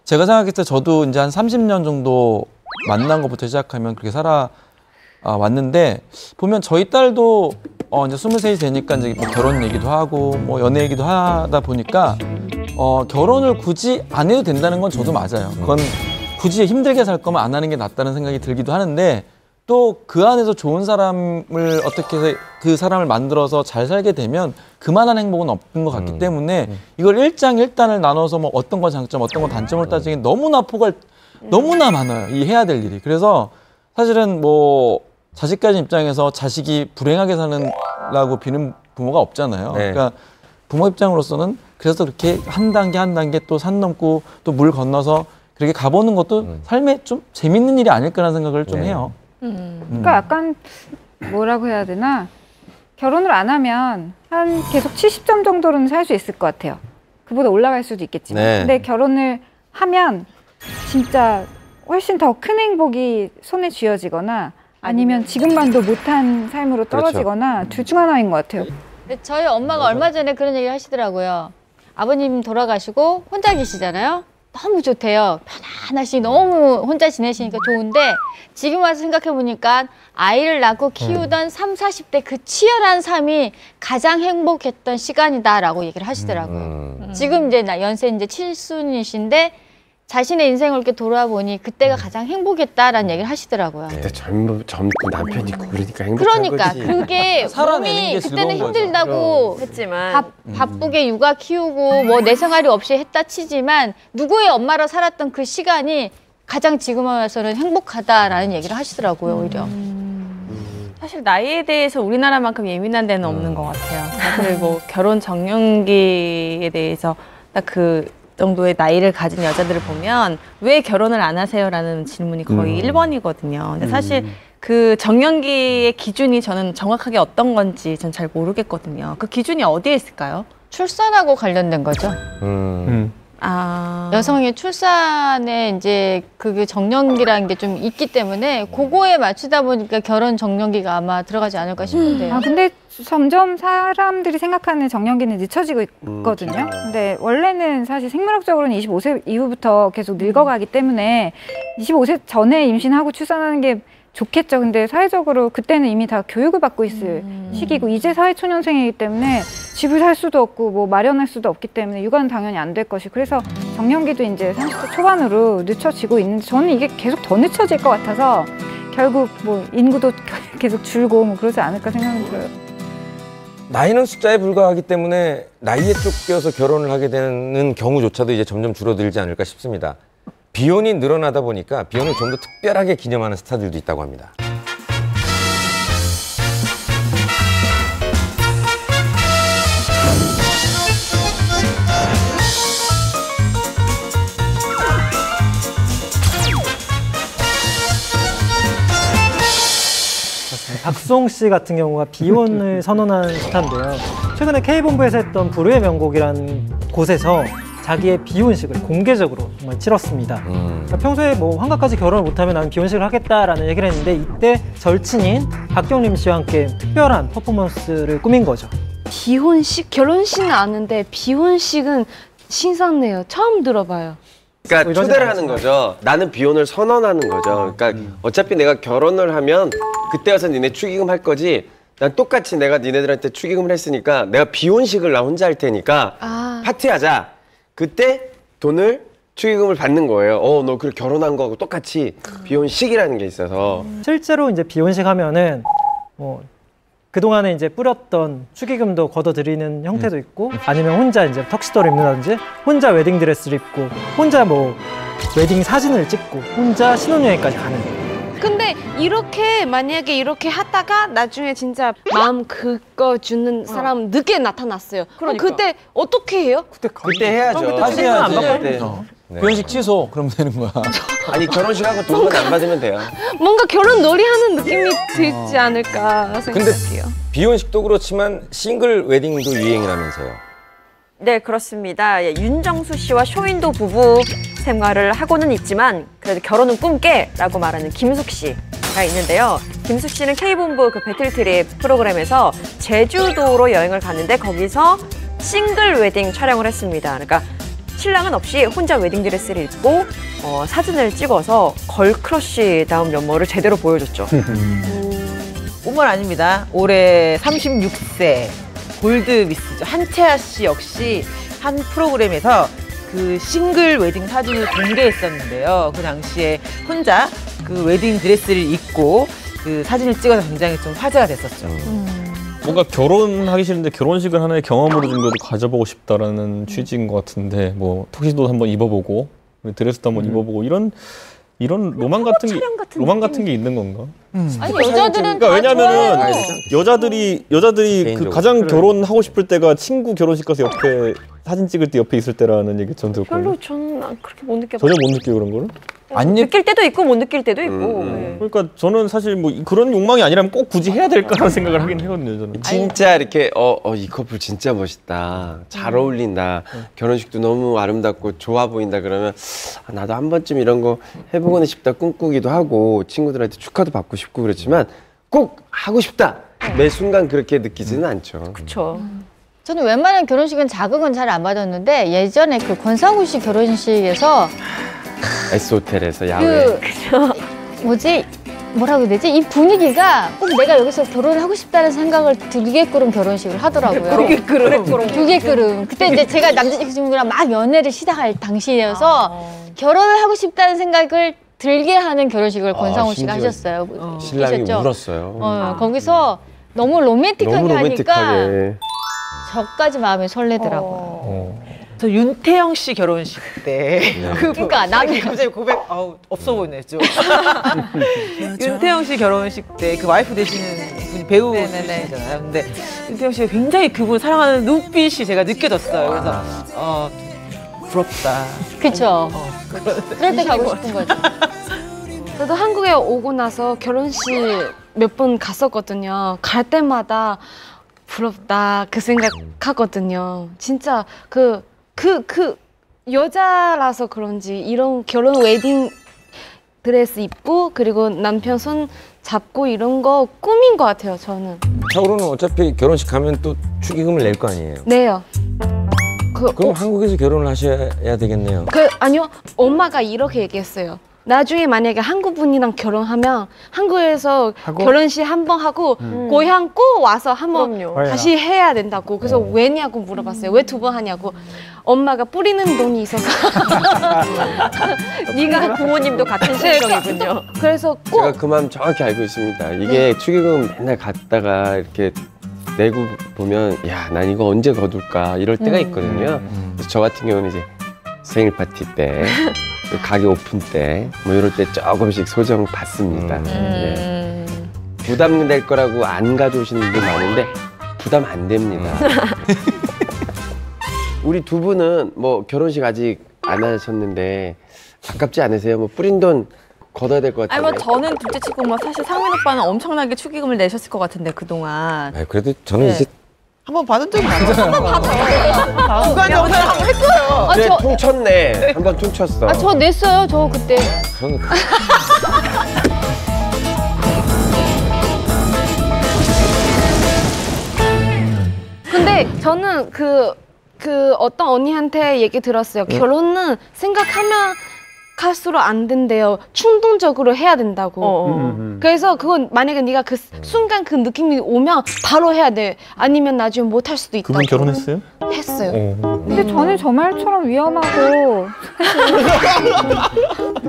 제가 생각했을 때 저도 이제 한 30년 정도 만난 것부터 시작하면 그렇게 왔는데 보면 저희 딸도 이제 23이 되니까 이제 뭐 결혼 얘기도 하고 뭐 연애 얘기도 하다 보니까 결혼을 굳이 안 해도 된다는 건 저도 맞아요. 그건 굳이 힘들게 살 거면 안 하는 게 낫다는 생각이 들기도 하는데 또 그 안에서 좋은 사람을 어떻게 해서 그 사람을 만들어서 잘 살게 되면 그만한 행복은 없는 것 같기 때문에 이걸 일장일단을 나눠서 뭐 어떤 건 장점, 어떤 건 단점을 따지기엔 너무나 너무나 많아요. 이 해야 될 일이. 그래서 사실은 뭐 자식 가진 입장에서 자식이 불행하게 사는라고 비는 부모가 없잖아요. 네. 그러니까 부모 입장으로서는 그래서 그렇게 한 단계 또 산 넘고 또 물 건너서 그렇게 가보는 것도 삶에 좀 재밌는 일이 아닐까라는 생각을 좀 해요. 그러니까 약간 뭐라고 해야 되나 결혼을 안 하면 한 계속 70점 정도로는 살 수 있을 것 같아요. 그보다 올라갈 수도 있겠지만. 네. 근데 결혼을 하면 진짜 훨씬 더 큰 행복이 손에 쥐어지거나 아니면 지금만도 못한 삶으로 떨어지거나 둘 중 하나인 것 같아요. 저희 엄마가 얼마 전에 그런 얘기를 하시더라고요. 아버님 돌아가시고 혼자 계시잖아요. 너무 좋대요. 편안하시 너무 혼자 지내시니까 좋은데 지금 와서 생각해보니까 아이를 낳고 키우던 30, 40대 그 치열한 삶이 가장 행복했던 시간이다라고 얘기를 하시더라고요. 지금 이제 연세 이제 7순이신데 자신의 인생을 이렇게 돌아보니 그때가 가장 행복했다라는 얘기를 하시더라고요. 그때 젊고 남편이 있고 그러니까 행복한 그러니까 거지. 그게 살아내는 몸이 게 그때는 즐거운 힘들다고 했지만 바쁘게 육아 키우고 뭐 내 생활이 없이 했다 치지만 누구의 엄마로 살았던 그 시간이 가장 지금 와서는 행복하다라는 얘기를 하시더라고요. 오히려. 사실 나이에 대해서 우리나라만큼 예민한 데는 없는 것 같아요. 다들 뭐 결혼 정년기에 대해서 딱 그 정도의 나이를 가진 여자들을 보면 왜 결혼을 안 하세요라는 질문이 거의 1번이거든요. 근데 사실 그 정년기의 기준이 저는 정확하게 어떤 건지 전 잘 모르겠거든요. 그 기준이 어디에 있을까요? 출산하고 관련된 거죠. 여성의 출산에 이제 그게 정년기라는 게 좀 있기 때문에 그거에 맞추다 보니까 결혼 정년기가 아마 들어가지 않을까 싶은데요. 근데 점점 사람들이 생각하는 정년기는 늦춰지고 있거든요. 근데 원래는 사실 생물학적으로는 25세 이후부터 계속 늙어가기 때문에 25세 전에 임신하고 출산하는 게 좋겠죠. 근데 사회적으로 그때는 이미 다 교육을 받고 있을 시기고 이제 사회초년생이기 때문에 집을 살 수도 없고 뭐 마련할 수도 없기 때문에 육아는 당연히 안 될 것이 그래서 정년기도 이제 30대 초반으로 늦춰지고 있는데 저는 이게 계속 더 늦춰질 것 같아서 결국 뭐 인구도 계속 줄고 뭐 그러지 않을까 생각이 들어요. 나이는 숫자에 불과하기 때문에 나이에 쫓겨서 결혼을 하게 되는 경우조차도 이제 점점 줄어들지 않을까 싶습니다. 비혼이 늘어나다 보니까 비혼을 좀 더 특별하게 기념하는 스타들도 있다고 합니다. 박수홍 씨 같은 경우가 비혼을 선언한 스타인데요. 최근에 K본부에서 했던 불후의 명곡이라는 곳에서 자기의 비혼식을 공개적으로 정말 치렀습니다. 그러니까 평소에 뭐 환갑까지 결혼을 못하면 나는 비혼식을 하겠다라는 얘기를 했는데 이때 절친인 박경림 씨와 함께 특별한 퍼포먼스를 꾸민 거죠. 비혼식? 결혼식은 아는데 비혼식은 신선해요. 처음 들어봐요. 그러니까 초대를 하는 거죠. 나는 비혼을 선언하는 거죠. 그러니까 어차피 내가 결혼을 하면 그때 와서 니네 축의금 할 거지. 난 똑같이 내가 니네들한테 축의금을 했으니까 내가 비혼식을 나 혼자 할 테니까 파티하자. 그때 돈을 축의금을 받는 거예요. 너 그래 결혼한 거하고 똑같이 비혼식이라는 게 있어서. 실제로 이제 비혼식 하면은 그동안에 이제 뿌렸던 축의금도 걷어들이는 형태도 있고 아니면 혼자 이제 턱시도를 입는다든지 혼자 웨딩드레스를 입고 혼자 뭐 웨딩 사진을 찍고 혼자 신혼여행까지 가는. 근데 이렇게 만약에 이렇게 하다가 나중에 진짜 마음 긁어주는 사람 늦게 나타났어요. 그러니까. 그때 어떻게 해요? 그때 해야죠. 다시 해야지. 그때. 비혼식 취소 그러면 되는 거야. 아니 결혼식하고 돈만 안 받으면 돼요. 뭔가 결혼 놀이하는 느낌이 들지 않을까 생각해요. 비혼식도 그렇지만 싱글 웨딩도 유행이라면서요. 네, 그렇습니다. 예, 윤정수 씨와 쇼윈도 부부 생활을 하고는 있지만 그래도 결혼은 꿈깨라고 말하는 김숙 씨가 있는데요. 김숙 씨는 K본부 그 배틀트립 프로그램에서 제주도로 여행을 갔는데 거기서 싱글 웨딩 촬영을 했습니다. 그러니까 신랑은 없이 혼자 웨딩드레스를 입고 사진을 찍어서 걸크러쉬다운 면모를 제대로 보여줬죠. 뿐만 아닙니다. 올해 36세 골드미스죠. 한채아 씨 역시 한 프로그램에서 그 싱글 웨딩 사진을 공개했었는데요. 그 당시에 혼자 그 웨딩 드레스를 입고 그 사진을 찍어서 굉장히 좀 화제가 됐었죠. 뭔가 결혼하기 싫은데 결혼식을 하나의 경험으로 정도도 가져보고 싶다라는 취지인 것 같은데 뭐 턱시도 한번 입어보고 드레스도 한번 입어보고 이런 로망 같은 게 있는 건가? 아니 여자들은 그러니까 왜냐면은 좋아해요. 여자들이 그 가장 결혼하고 싶을 때가 친구 결혼식 가서 옆에 사진 찍을 때 옆에 있을 때라는 얘기 전 들었거든요. 별로 저는 그렇게 못 느껴봐요. 전혀 못 느껴요 그런 거를? 느낄 때도 있고 못 느낄 때도 있고. 네. 그러니까 저는 사실 뭐 그런 욕망이 아니라면 꼭 굳이 해야 될까라는 생각을 하긴 하거든요 저는. 진짜 이렇게 이 커플 진짜 멋있다. 잘 어울린다. 결혼식도 너무 아름답고 좋아 보인다 그러면 나도 한 번쯤 이런 거 해보고는 싶다 꿈꾸기도 하고 친구들한테 축하도 받고 싶고 그렇지만 꼭 하고 싶다. 매 순간 그렇게 느끼지는 않죠. 그렇죠. 저는 웬만한 결혼식은 자극은 잘 안 받았는데 예전에 그 권상우 씨 결혼식에서 S호텔에서 야외 뭐라고 해야 되지? 이 분위기가 꼭 내가 여기서 결혼을 하고 싶다는 생각을 들게끔 결혼식을 하더라고요. 들게끔. 그때 이제 제가 남자친구랑 막 연애를 시작할 당시여서 결혼을 하고 싶다는 생각을 들게 하는 결혼식을 권상우 씨가 하셨어요. 신랑이 보셨죠? 울었어요. 거기서 너무 로맨틱하게 너무 하니까 로맨틱하게. 저까지 마음이 설레더라고요. 저 윤태영 씨 결혼식 때 그러니까 나도 갑자기 고백 없어 보이네 좀. 윤태영 씨 결혼식 때 그 와이프 되시는 분이 배우시잖아요. 근데 윤태영 씨가 굉장히 그분 사랑하는 눈빛이 제가 느껴졌어요. 그래서 부럽다. 그렇죠. 그럴 때 가고 싶은 거죠. 저도 한국에 오고 나서 결혼식 몇 번 갔었거든요. 갈 때마다 부럽다 그 생각하거든요. 진짜 그 여자라서 그런지 이런 결혼 웨딩 드레스 입고 그리고 남편 손 잡고 이런 거 꿈인 것 같아요. 저는. 차오로는 어차피 결혼식 가면 또 축의금을 낼 거 아니에요. 네요. 그럼 한국에서 결혼을 하셔야 되겠네요. 아니요. 엄마가 이렇게 얘기했어요. 나중에 만약에 한국 분이랑 결혼하면 한국에서 결혼식 한 번 하고 고향 꼭 와서 한 번 다시 해야 된다고. 그래서 왜냐고 물어봤어요. 왜 두 번 하냐고. 엄마가 뿌리는 돈이 있어서. 네가 부모님도 같은 심정이군요. 그래서 꼭 제가 그 마음 정확히 알고 있습니다. 이게 축의금 맨날 갔다가 이렇게 내고 보면 난 이거 언제 거둘까 이럴 때가 있거든요. 그래서 저 같은 경우는 이제 생일 파티 때 가게 오픈 때 뭐 이럴 때 조금씩 소정 받습니다. 네. 부담될 거라고 안 가져오시는 분들 많은데 부담 안 됩니다. 우리 두 분은 뭐 결혼식 아직 안 하셨는데 아깝지 않으세요? 뭐 뿌린 돈 걷어야 될 것 같아요. 아니 뭐 저는 둘째 치고 뭐 사실 상민 오빠는 엄청나게 축의금을 내셨을 것 같은데 그동안. 아, 그래도 저는 네. 이제 한번 받은 적이 많아요. 한번 받았어요. 주간 영상 한번 했어요. 그래 퉁쳤네. 한번 퉁쳤어. 아, 저 냈어요. 저 그때. 저는 근데 저는 그 어떤 언니한테 얘기 들었어요. 결혼은 생각하면 갈수록 안 된대요. 충동적으로 해야 된다고. 그래서 그건 만약에 네가 그 순간 그 느낌이 오면 바로 해야 돼. 아니면 나중에 못 할 수도 있다고. 그분 결혼했어요? 했어요. 근데 저는 저 말처럼 위험하고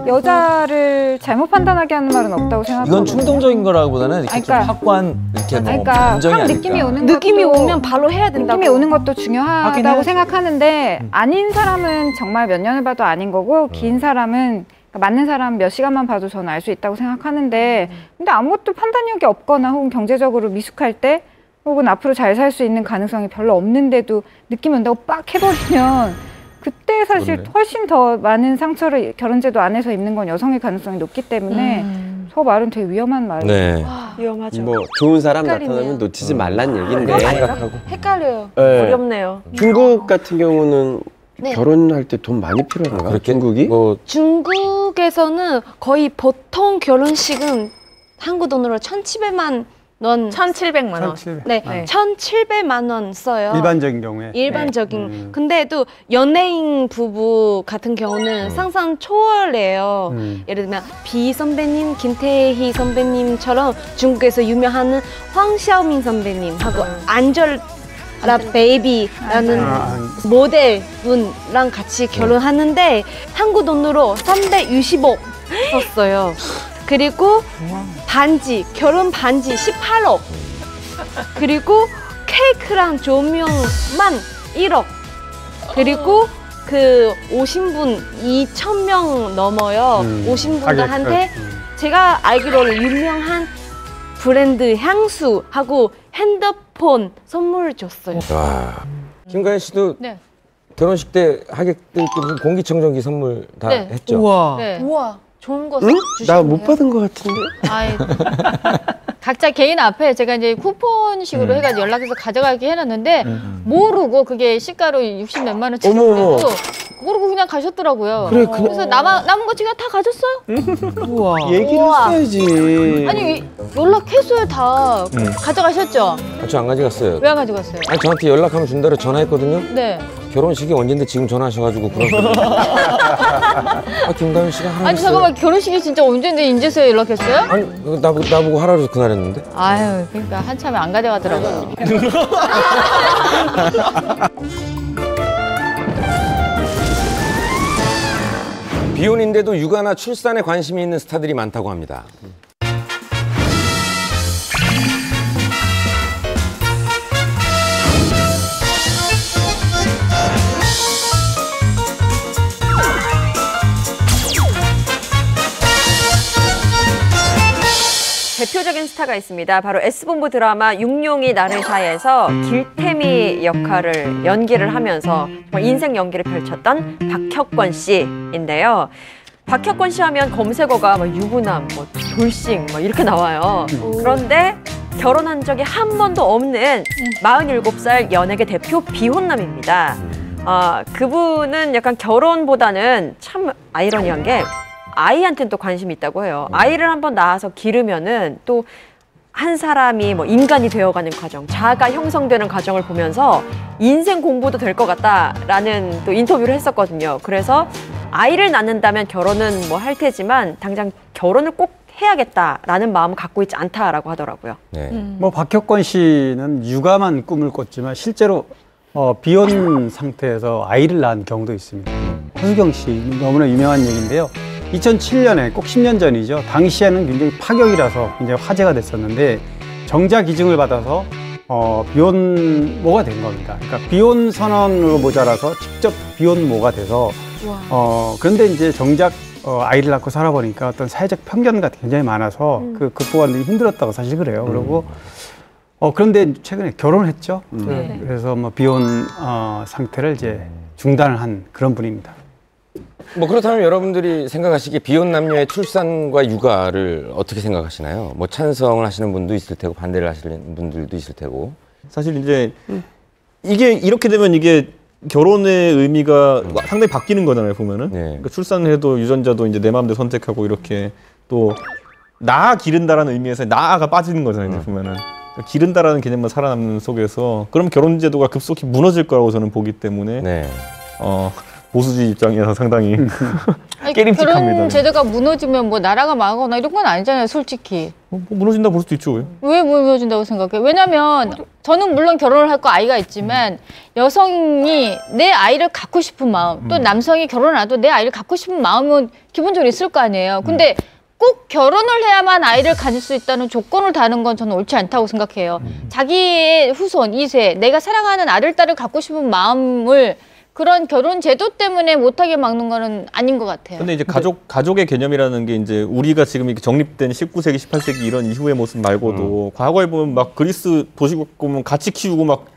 여자를 잘못 판단하게 하는 말은 없다고 생각하거든요. 이건 충동적인 거라기보다는 이렇게 그러니까, 좀 확고한 이렇게 뭐 그러니까 감정이 확 아닐까. 느낌이 오는 느낌이 것도, 오면 바로 해야 된다고. 느낌이 오는 것도 중요하다고 하긴 생각하는데 아닌 사람은 정말 몇 년을 봐도 아닌 거고 긴 사람은 그러니까 맞는 사람 몇 시간만 봐도 저는 알 수 있다고 생각하는데 근데 아무것도 판단력이 없거나 혹은 경제적으로 미숙할 때 혹은 앞으로 잘 살 수 있는 가능성이 별로 없는데도 느낌이 온다고 빡 해버리면 그때 사실 그렇네. 훨씬 더 많은 상처를 결혼제도 안에서 입는 건 여성의 가능성이 높기 때문에 저 말은 되게 위험한 말이에요. 네. 위험하죠. 뭐 좋은 사람 헷갈리네요. 나타나면 놓치지 말란 얘긴데. 생각하고. 헷갈려요. 네. 어렵네요. 중국 같은 경우는 네. 결혼할 때 돈 많이 필요한가? 그렇게 중국이? 뭐 중국에서는 거의 보통 결혼식은 한국 돈으로 1,700만 원. 1,700만 원. 1,700. 네, 아. 1,700만 원 써요. 일반적인 경우에. 일반적인. 근데도 연예인 부부 같은 경우는 상상 초월해요. 예를 들면 비 선배님, 김태희 선배님처럼 중국에서 유명한 황샤오민 선배님하고 안젤라 베이비라는 모델분랑 같이 결혼하는데 한국 돈으로 360억 썼어요. 그리고 반지, 결혼 반지 18억. 그리고 케이크랑 조명만 1억. 그리고 그 오신 분 2,000명 넘어요. 오신 분들한테 제가 알기로는 유명한 브랜드 향수하고 핸드폰 선물 줬어요. 와. 김가연 씨도 네. 결혼식 때 하객들께 무슨 공기청정기 선물 다 네. 했죠? 우와. 네. 우와, 좋은 거 응? 주셨네요. 나 못 받은 것 같은데? 아이, 각자 개인 앞에 제가 이제 쿠폰식으로 해가지고 연락해서 가져가게 해놨는데 모르고 그게 시가로 60 몇만 원치인데도 모르고 그냥 가셨더라고요. 그래, 그래서 남은 거 제가 다 가졌어요. 우와. 얘기를 했어야지. 아니 연락했어요 다. 가져가셨죠? 아, 저 안 가져갔어요. 왜 안 가져갔어요? 아니, 저한테 연락하면 준다고 전화했거든요. 네. 결혼식이 언젠데 지금 전화하셔가지고 그런 아, 김가연 씨가 하라고 아니 했어요. 잠깐만 결혼식이 진짜 언제인데 인제서야 연락했어요? 아니, 나보고 하라고 그날 했는데. 아유 그러니까 한참에 안 가져가더라고요. 비혼인데도 육아나 출산에 관심이 있는 스타들이 많다고 합니다. 대표적인 스타가 있습니다. 바로 S본부 드라마 육룡이 나르샤에서 길태미 역할을 연기를 하면서 정말 인생 연기를 펼쳤던 박혁권 씨인데요. 박혁권 씨 하면 검색어가 뭐 유부남, 뭐 돌싱 뭐 이렇게 나와요. 그런데 결혼한 적이 한 번도 없는 47살 연예계 대표 비혼남입니다. 그분은 약간 결혼보다는 참 아이러니한 게 아이한테는 또 관심이 있다고 해요. 아이를 한번 낳아서 기르면은 또 한 사람이 뭐 인간이 되어가는 과정, 자아가 형성되는 과정을 보면서 인생 공부도 될 것 같다라는 또 인터뷰를 했었거든요. 그래서 아이를 낳는다면 결혼은 뭐 할 테지만 당장 결혼을 꼭 해야겠다라는 마음을 갖고 있지 않다라고 하더라고요. 네. 뭐 박혁권 씨는 육아만 꿈을 꿨지만 실제로 비혼 상태에서 아이를 낳은 경우도 있습니다. 허수경 씨 너무나 유명한 얘기인데요. 2007년에 꼭 10년 전이죠. 당시에는 굉장히 파격이라서 굉장히 화제가 됐었는데 정자 기증을 받아서 비혼모가 된 겁니다. 그러니까 비혼 선언으로 모자라서 직접 비혼모가 돼서 그런데 이제 정작 아이를 낳고 살아보니까 어떤 사회적 편견 같은 게 굉장히 많아서 그 극복하는 데 힘들었다고 사실 그래요. 그리고 그런데 최근에 결혼을 했죠. 그래서 뭐 비혼 상태를 이제 중단을 한 그런 분입니다. 뭐 그렇다면 여러분들이 생각하시기에 비혼 남녀의 출산과 육아를 어떻게 생각하시나요? 뭐 찬성을 하시는 분도 있을 테고 반대를 하시는 분들도 있을 테고. 사실 이제 이게 이렇게 되면 이게 결혼의 의미가 상당히 바뀌는 거잖아요, 보면은. 그러니까 출산을 해도 유전자도 이제 내 마음대로 선택하고 이렇게 또 나아 기른다라는 의미에서 나아가 빠지는 거잖아요, 이제 보면은. 기른다라는 개념만 살아남는 속에서 그럼 결혼 제도가 급속히 무너질 거라고 저는 보기 때문에 보수주의 입장에서 상당히 깨림칙합니다. 결혼 제도가 무너지면 뭐 나라가 망하거나 이런 건 아니잖아요, 솔직히. 뭐 무너진다고 볼 수도 있죠. 왜 무너진다고 생각해? 왜냐면 저는 물론 결혼을 할 거 아이가 있지만 여성이 내 아이를 갖고 싶은 마음 또 남성이 결혼을 안 해도 내 아이를 갖고 싶은 마음은 기본적으로 있을 거 아니에요. 근데 꼭 결혼을 해야만 아이를 가질 수 있다는 조건을 다는 건 저는 옳지 않다고 생각해요. 자기의 후손, 2세, 내가 사랑하는 아들, 딸을 갖고 싶은 마음을 그런 결혼 제도 때문에 못하게 막는 거는 아닌 것 같아요. 근데 이제 가족의 개념이라는 게 이제 우리가 지금 이렇게 정립된 19세기, 18세기 이런 이후의 모습 말고도 과거에 보면 막 그리스 도시국 보면 같이 키우고 막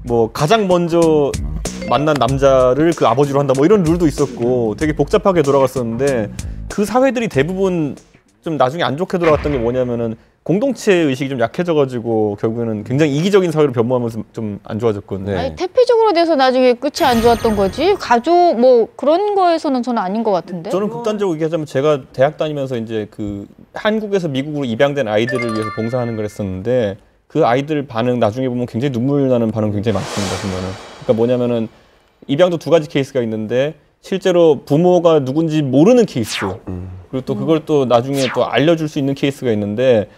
뭐 가장 먼저 만난 남자를 그 아버지로 한다 뭐 이런 룰도 있었고 되게 복잡하게 돌아갔었는데 그 사회들이 대부분 좀 나중에 안 좋게 돌아갔던 게 뭐냐면은 공동체 의식이 좀 약해져가지고 결국에는 굉장히 이기적인 사회로 변모하면서 좀 안 좋아졌거든요. 아니, 태폐적으로 돼서 나중에 끝이 안 좋았던 거지 가족 뭐 그런 거에서는 저는 아닌 것 같은데. 저는 극단적으로 얘기하자면 제가 대학 다니면서 이제 그 한국에서 미국으로 입양된 아이들을 위해서 봉사하는 걸 했었는데 그 아이들 반응 나중에 보면 굉장히 눈물 나는 반응 굉장히 많습니다. 보면은. 그러니까 뭐냐면은 입양도 두 가지 케이스가 있는데 실제로 부모가 누군지 모르는 케이스 그리고 또 그걸 또 나중에 또 알려줄 수 있는 케이스가 있는데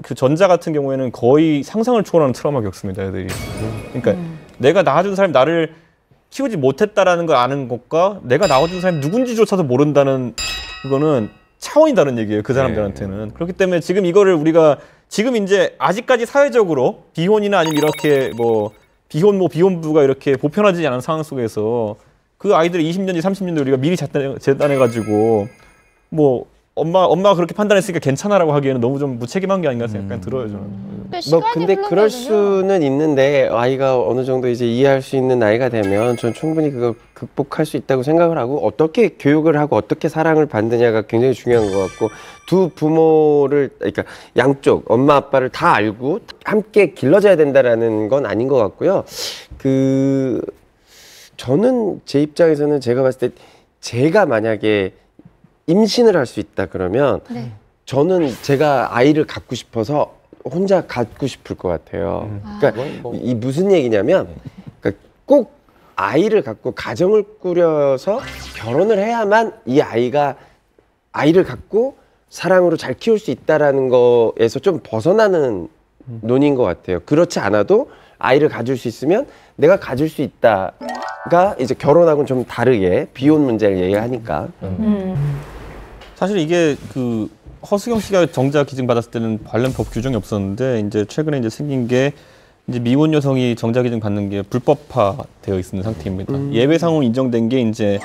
그 전자 같은 경우에는 거의 상상을 초월하는 트라우마 겪습니다, 애들이. 그러니까 내가 낳아준 사람이 나를 키우지 못했다라는 걸 아는 것과 내가 낳아준 사람이 누군지조차도 모른다는 그거는 차원이 다른 얘기예요, 그 사람들한테는. 그렇기 때문에 지금 이거를 우리가 지금 이제 아직까지 사회적으로 비혼이나 아니면 이렇게 뭐 비혼부가 이렇게 보편화되지 않은 상황 속에서 그 아이들이 20년 뒤 30년 뒤 우리가 미리 재단해가지고 뭐 엄마가 그렇게 판단했으니까 괜찮아라고 하기에는 너무 좀 무책임한 게 아닌가 생각이 들어요, 저는. 근데 그럴 수는 있는데 아이가 어느 정도 이제 이해할 수 있는 나이가 되면 전 충분히 그걸 극복할 수 있다고 생각을 하고 어떻게 교육을 하고 어떻게 사랑을 받느냐가 굉장히 중요한 것 같고 두 부모를 그러니까 양쪽 엄마 아빠를 다 알고 함께 길러져야 된다라는 건 아닌 것 같고요. 저는 제 입장에서는 제가 봤을 때 제가 만약에 임신을 할 수 있다 그러면 저는 제가 아이를 갖고 싶어서 혼자 갖고 싶을 것 같아요. 그러니까 이 무슨 얘기냐면 그러니까 꼭 아이를 갖고 가정을 꾸려서 결혼을 해야만 이 아이를 갖고 사랑으로 잘 키울 수 있다라는 거에서 좀 벗어나는 논의인 것 같아요. 그렇지 않아도 아이를 가질 수 있으면 내가 가질 수 있다가 이제 결혼하고는 좀 다르게 비혼 문제를 얘기하니까. 사실 이게 그 허수경 씨가 정자 기증 받았을 때는 관련 법 규정이 없었는데 이제 최근에 이제 생긴 게 이제 미혼 여성이 정자 기증 받는 게 불법화되어 있는 상태입니다. 예외 상황 인정된 게 이제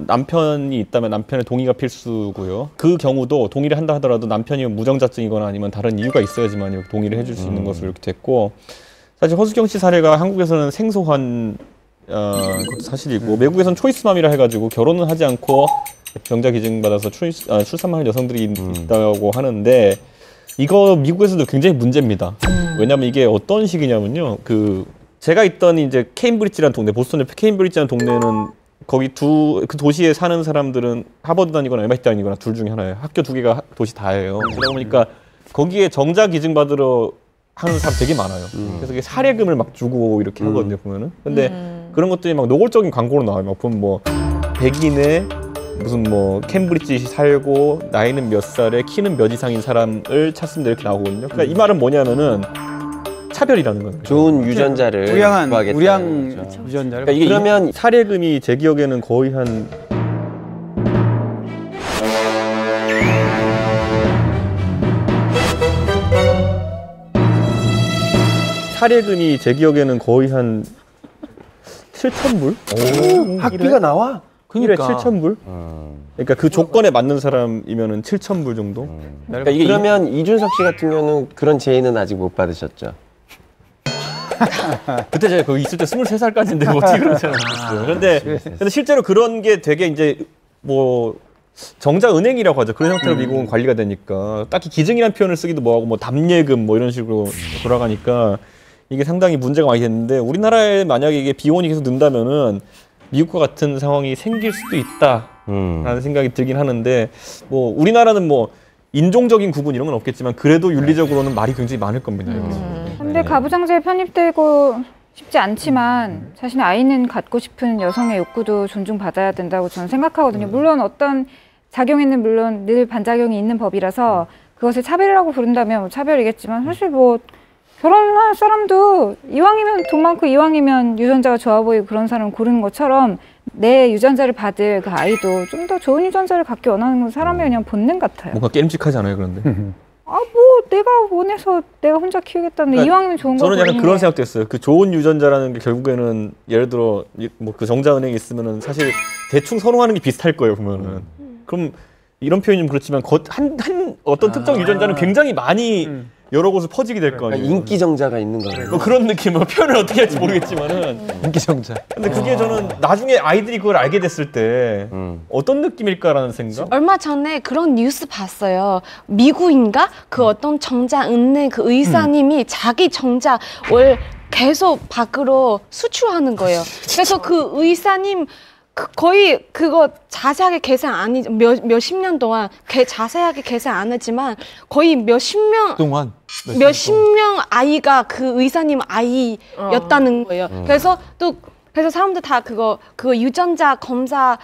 남편이 있다면 남편의 동의가 필수고요. 그 경우도 동의를 한다 하더라도 남편이 무정자증이거나 아니면 다른 이유가 있어야지만 동의를 해줄 수 있는 것으로 이렇게 됐고 사실 허수경 씨 사례가 한국에서는 생소한 것도 사실이고 외국에서는 초이스맘이라 해가지고 결혼은 하지 않고 정자 기증 받아서 출산하는 여성들이 있다고 하는데 이거 미국에서도 굉장히 문제입니다. 왜냐하면 이게 어떤 식이냐면요. 제가 있던 이제 케임브리지라는 동네, 보스턴의 케임브리지라는 동네는 거기 그 도시에 사는 사람들은 하버드 다니거나 MIT 다니거나 둘 중에 하나예요. 학교 두 개가 도시 다예요. 그러다 보니까 거기에 정자 기증 받으러 하는 사람 되게 많아요. 그래서 이게 사례금을 막 주고 이렇게 하거든요, 보면은. 근데 그런 것들이 막 노골적인 광고로 나와요. 막 보면 뭐 백인의 무슨 뭐 캠브리지 살고 나이는 몇 살에 키는 몇 이상인 사람을 찾습니다 이렇게 나오거든요. 그러니까 이 말은 뭐냐면은 차별이라는 거죠. 좋은 유전자를 우량 유전자를. 그러니까 이게 그러면 사례금이 제 기억에는 거의 한 사례금이 제 기억에는 거의 한 7,000불? 학비가 나와? 그러니까 1회 7,000불? 그러니까 그 조건에 맞는 사람이면은 7,000불 정도? 그러니까 그러면 이준석 씨 같은 경우는 그런 제의는 아직 못 받으셨죠? 그때 제가 거기 있을 때 23살까지인데 뭐 어떻게 그런 생각을 했어요. 근데 실제로 그런 게 되게 이제 뭐 정자은행이라고 하죠. 그런 형태로 미국은 관리가 되니까 딱히 기증이라는 표현을 쓰기도 뭐하고 뭐 담예금 뭐 이런 식으로 돌아가니까 이게 상당히 문제가 많이 됐는데 우리나라에 만약에 이게 비혼이 계속 는다면은 미국과 같은 상황이 생길 수도 있다라는 생각이 들긴 하는데 뭐 우리나라는 뭐 인종적인 구분 이런 건 없겠지만 그래도 윤리적으로는 말이 굉장히 많을 겁니다. 근데 가부장제에 편입되고 쉽지 않지만 자신의 아이는 갖고 싶은 여성의 욕구도 존중받아야 된다고 저는 생각하거든요. 물론 어떤 작용에는 물론 늘 반작용이 있는 법이라서 그것을 차별이라고 부른다면 뭐 차별이겠지만 사실 뭐 결혼할 사람도 이왕이면 돈 많고 이왕이면 유전자가 좋아 보이고 그런 사람을 고르는 것처럼 내 유전자를 받을 그 아이도 좀 더 좋은 유전자를 갖기 원하는 사람의 그냥 본능 같아요. 뭔가 깨름직하지 않아요, 그런데? 뭐 내가 원해서 내가 혼자 키우겠다는 그러니까 이왕이면 좋은 거 저는 약간 그런 생각도 했어요. 그 좋은 유전자라는 게 결국에는 예를 들어 뭐 그 정자은행에 있으면은 사실 대충 선호하는 게 비슷할 거예요, 보면은. 그럼 이런 표현이면 그렇지만 어떤 특정 유전자는 굉장히 많이 여러 곳에 퍼지게 될 거 아니에요. 인기 정자가 있는 거예요. 뭐 그런 느낌으로 표현을 어떻게 할지 모르겠지만은 인기 정자. 근데 그게 저는 나중에 아이들이 그걸 알게 됐을 때 어떤 느낌일까라는 생각? 얼마 전에 그런 뉴스 봤어요. 미국인가? 그 어떤 정자은행 그 의사님이 자기 정자를 계속 밖으로 수출하는 거예요. 그래서 그 의사님 거의 그거 자세하게 계산 아니 몇십 년 동안 자세하게 계산 안 했지만 거의 몇십 명 아이가 그 의사님 아이였다는 거예요. 그래서 사람들 다 그거 유전자 검사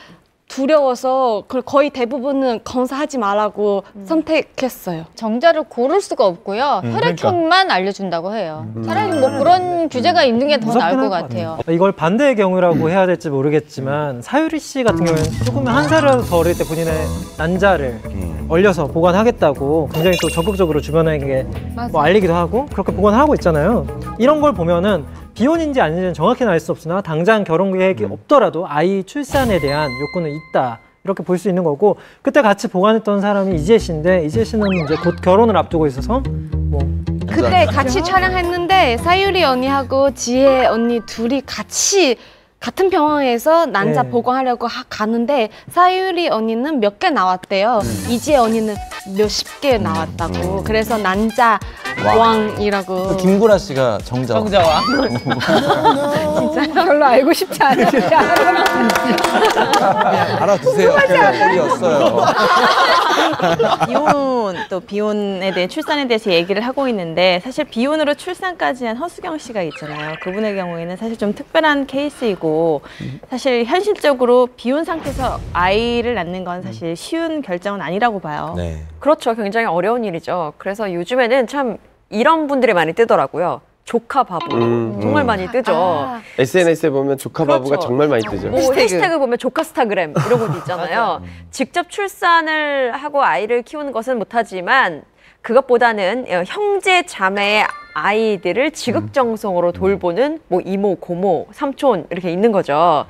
두려워서 거의 대부분은 검사하지 말라고 선택했어요. 정자를 고를 수가 없고요. 혈액형만 알려준다고 해요. 차라리 뭐 그런 규제가 있는 게 더 나을 것 같아요. 이걸 반대의 경우라고 해야 될지 모르겠지만 사유리 씨 같은 경우는 조금 한 살이라도 더 어릴 때 본인의 난자를 얼려서 보관하겠다고 굉장히 또 적극적으로 주변에게 뭐 알리기도 하고 그렇게 보관하고 있잖아요. 이런 걸 보면은 비혼인지 아닌지는 정확히는 알 수 없으나 당장 결혼 계획이 없더라도 아이 출산에 대한 욕구는 있다 이렇게 볼 수 있는 거고 그때 같이 보관했던 사람이 이재 씨인데 이재 씨는 이제 곧 결혼을 앞두고 있어서 뭐 그때 같이 촬영했는데 사유리 언니하고 지혜 언니 둘이 같은 병원에서 난자 보관하려고 가는데 사유리 언니는 몇 개 나왔대요. 이지혜 언니는 몇십 개 나왔다고. 그래서 난자 왕이라고. 김구라 씨가 정자왕. 진짜요? 별로 알고 싶지 않아요. 알아두세요. 우리였어요. 비혼에 대해 출산에 대해서 얘기를 하고 있는데 사실 비혼으로 출산까지 한 허수경 씨가 있잖아요. 그분의 경우에는 사실 좀 특별한 케이스이고 사실 현실적으로 비혼 상태에서 아이를 낳는 건 사실 쉬운 결정은 아니라고 봐요. 네. 그렇죠. 굉장히 어려운 일이죠. 그래서 요즘에는 참 이런 분들이 많이 뜨더라고요. 조카 바보. 정말 많이 뜨죠. SNS에 보면 조카 바보가 정말 많이 뜨죠. 뭐 해시태그 보면 조카스타그램 이런 것도 있잖아요. 직접 출산을 하고 아이를 키우는 것은 못하지만 그것보다는 형제 자매의 아이들을 지극정성으로 돌보는 뭐 이모, 고모, 삼촌 이렇게 있는 거죠.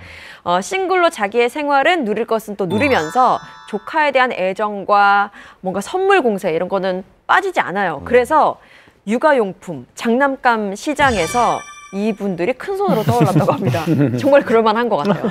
싱글로 자기의 생활은 누릴 것은 또 누리면서 조카에 대한 애정과 뭔가 선물 공세 이런 거는 빠지지 않아요. 그래서 육아용품, 장난감 시장에서 이분들이 큰 손으로 떠올랐다고 합니다. 정말 그럴만한 것 같아요.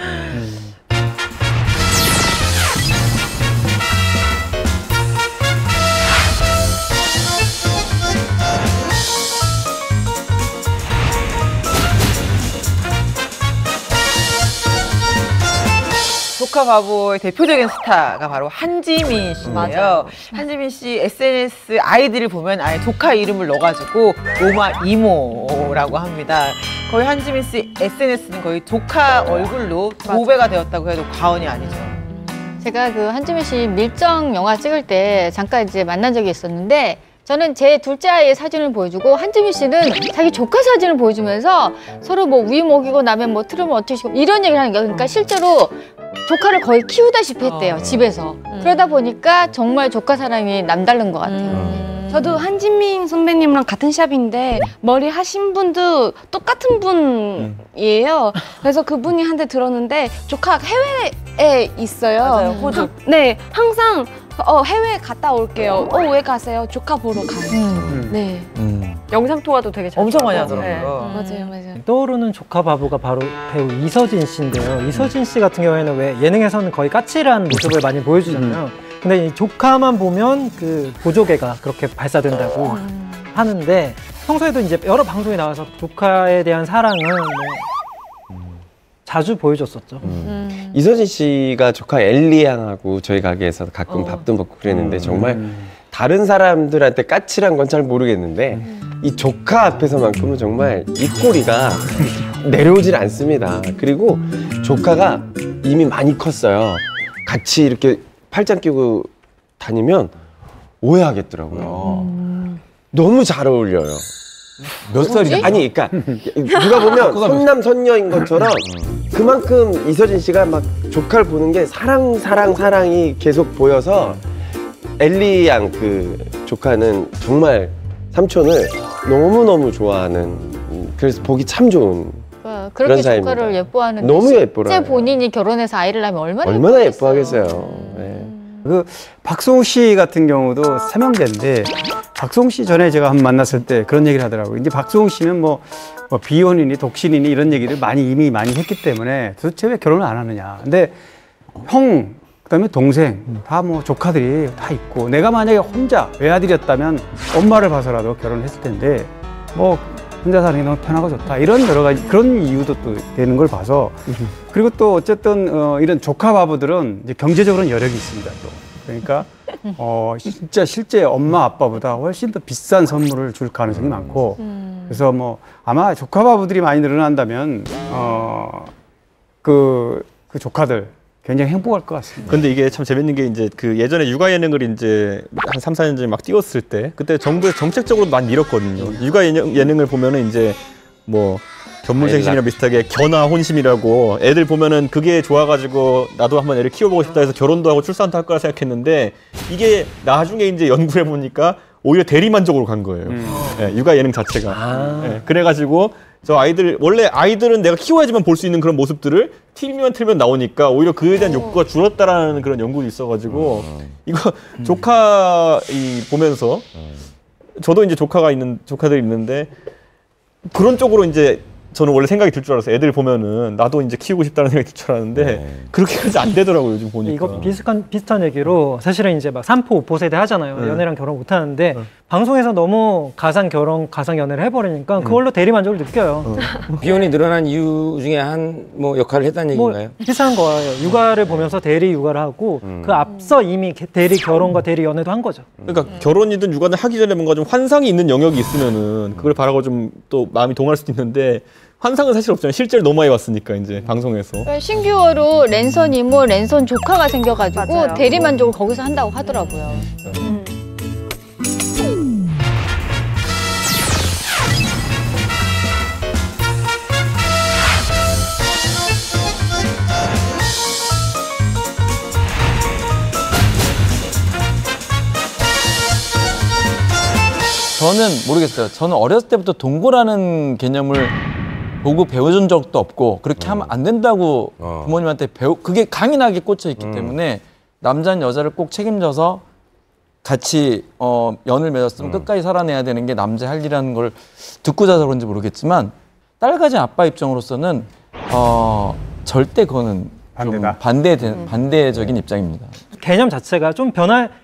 조카 바보의 대표적인 스타가 바로 한지민 씨인데요. 맞아요. 한지민 씨 SNS 아이들을 보면 아예 조카 이름을 넣어가지고 로마 이모라고 합니다. 거의 한지민 씨 SNS는 거의 조카 얼굴로 도배가 되었다고 해도 과언이 아니죠. 제가 그 한지민 씨 밀정 영화 찍을 때 잠깐 이제 만난 적이 있었는데 저는 제 둘째 아이의 사진을 보여주고 한지민 씨는 자기 조카 사진을 보여주면서 서로 뭐 우유 먹이고 나면 뭐 트름을 어떻게 시고 이런 얘기를 하는 거예요. 그러니까 실제로 조카를 거의 키우다시피 했대요, 집에서. 그러다 보니까 정말 조카 사랑이 남다른 것 같아요. 저도 한진민 선배님랑 같은 샵인데 머리 하신 분도 똑같은 분이에요. 그래서 그분이 한테 들었는데 조카 해외에 있어요. 맞아요, 호주. 네, 항상 해외 갔다 올게요. 왜 가세요? 조카 보러 가요. 네. 영상 통화도 되게 잘 엄청 많이 하더라고요. 하더라고요. 맞아요. 떠오르는 조카 바보가 바로 배우 이서진 씨인데요. 이서진 씨 같은 경우에는 왜 예능에서는 거의 까칠한 모습을 많이 보여주잖아요. 근데 이 조카만 보면 그 보조개가 그렇게 발사된다고 하는데 평소에도 이제 여러 방송에 나와서 조카에 대한 사랑은 자주 보여줬었죠. 이서진 씨가 조카 엘리 양하고 저희 가게에서 가끔 밥도 먹고 그랬는데 정말 다른 사람들한테 까칠한 건 잘 모르겠는데 이 조카 앞에서만큼은 정말 입꼬리가 내려오질 않습니다. 그리고 조카가 이미 많이 컸어요. 같이 이렇게 팔짱 끼고 다니면 오해하겠더라고요. 너무 잘 어울려요. 몇 살이지? 아니, 그러니까 누가 보면 선남 선녀인 것처럼 그만큼 이서진 씨가 막 조카를 보는 게 사랑이 계속 보여서 엘리 양 그 조카는 정말 삼촌을 너무너무 좋아하는, 그래서 보기 참 좋은 그렇게 그런 사이입니다. 조카를 예뻐하는데 너무 예뻐라. 실제 본인이 결혼해서 아이를 낳으면 얼마나 예뻐하겠어요. 네. 그 박수홍 씨 같은 경우도 세명제인데 박수홍 씨 전에 제가 한 번 만났을 때 그런 얘기를 하더라고요. 이제 박수홍 씨는 뭐 비혼이니 독신이니 이런 얘기를 이미 많이 했기 때문에 도대체 왜 결혼을 안 하느냐. 근데 형, 그다음에 동생, 다 뭐 조카들이 다 있고 내가 만약에 혼자 외아들이었다면 엄마를 봐서라도 결혼을 했을 텐데 뭐 혼자 사는 게 너무 편하고 좋다. 이런 여러 가지 그런 이유도 또 되는 걸 봐서 그리고 또 어쨌든 이런 조카 바보들은 이제 경제적으로는 여력이 있습니다. 또 그러니까 진짜 실제 엄마 아빠보다 훨씬 더 비싼 선물을 줄 가능성이 많고 그래서 뭐 아마 조카 바보들이 많이 늘어난다면 그 조카들 굉장히 행복할 것 같습니다. 근데 이게 참 재밌는 게 이제 그 예전에 육아 예능을 이제 한 3, 4년 전에 막 띄웠을 때 그때 정부에서 정책적으로 많이 밀었거든요. 육아 예능을 보면은 이제 뭐 견문생심이랑 비슷하게 견아 혼심이라고 애들 보면은 그게 좋아가지고 나도 한번 애를 키워보고 싶다 해서 결혼도 하고 출산도 할 거라 생각했는데 이게 나중에 이제 연구해 보니까 오히려 대리만족으로 간 거예요. 네, 육아 예능 자체가. 네, 그래가지고 저 아이들 원래 아이들은 내가 키워야지만 볼 수 있는 그런 모습들을 TV만 틀면 나오니까 오히려 그에 대한 욕구가 줄었다라는 그런 연구도 있어가지고 이거 조카 보면서 저도 이제 조카들이 있는데 그런 쪽으로 이제 저는 원래 생각이 들 줄 알았어요. 애들 보면은 나도 이제 키우고 싶다는 생각이 들 줄 알았는데 그렇게까지 안 되더라고요. 요즘 보니까. 이거 비슷한 얘기로 사실은 이제 막 3포, 5포 세대 하잖아요. 연애랑 결혼 못 하는데 방송에서 너무 가상 결혼, 가상 연애를 해버리니까 그걸로 대리만족을 느껴요. 비혼이 늘어난 이유 중에 한 뭐 역할을 했다는 얘기인가요? 비슷한 거예요. 육아를 보면서 대리 육아를 하고 그 앞서 이미 대리 결혼과 대리 연애도 한 거죠. 그러니까 결혼이든 육아든 하기 전에 뭔가 좀 환상이 있는 영역이 있으면은 그걸 바라고 좀 또 마음이 동할 수도 있는데 환상은 사실 없잖아요. 실제로 너무 많이 봤으니까 이제 방송에서. 신규어로 랜선 이모, 랜선 조카가 생겨가지고 맞아요. 대리만족을 거기서 한다고 하더라고요. 저는 모르겠어요. 저는 어렸을 때부터 동거라는 개념을 보고 배워준 적도 없고 그렇게 하면 안 된다고 부모님한테 그게 강인하게 꽂혀 있기 때문에 남자는 여자를 꼭 책임져서 같이 연을 맺었으면 끝까지 살아내야 되는 게 남자 할 일이라는 걸 듣고 자서 그런지 모르겠지만 딸 가진 아빠 입장으로서는 절대 그거는 반대다. 반대적인 입장입니다. 개념 자체가 좀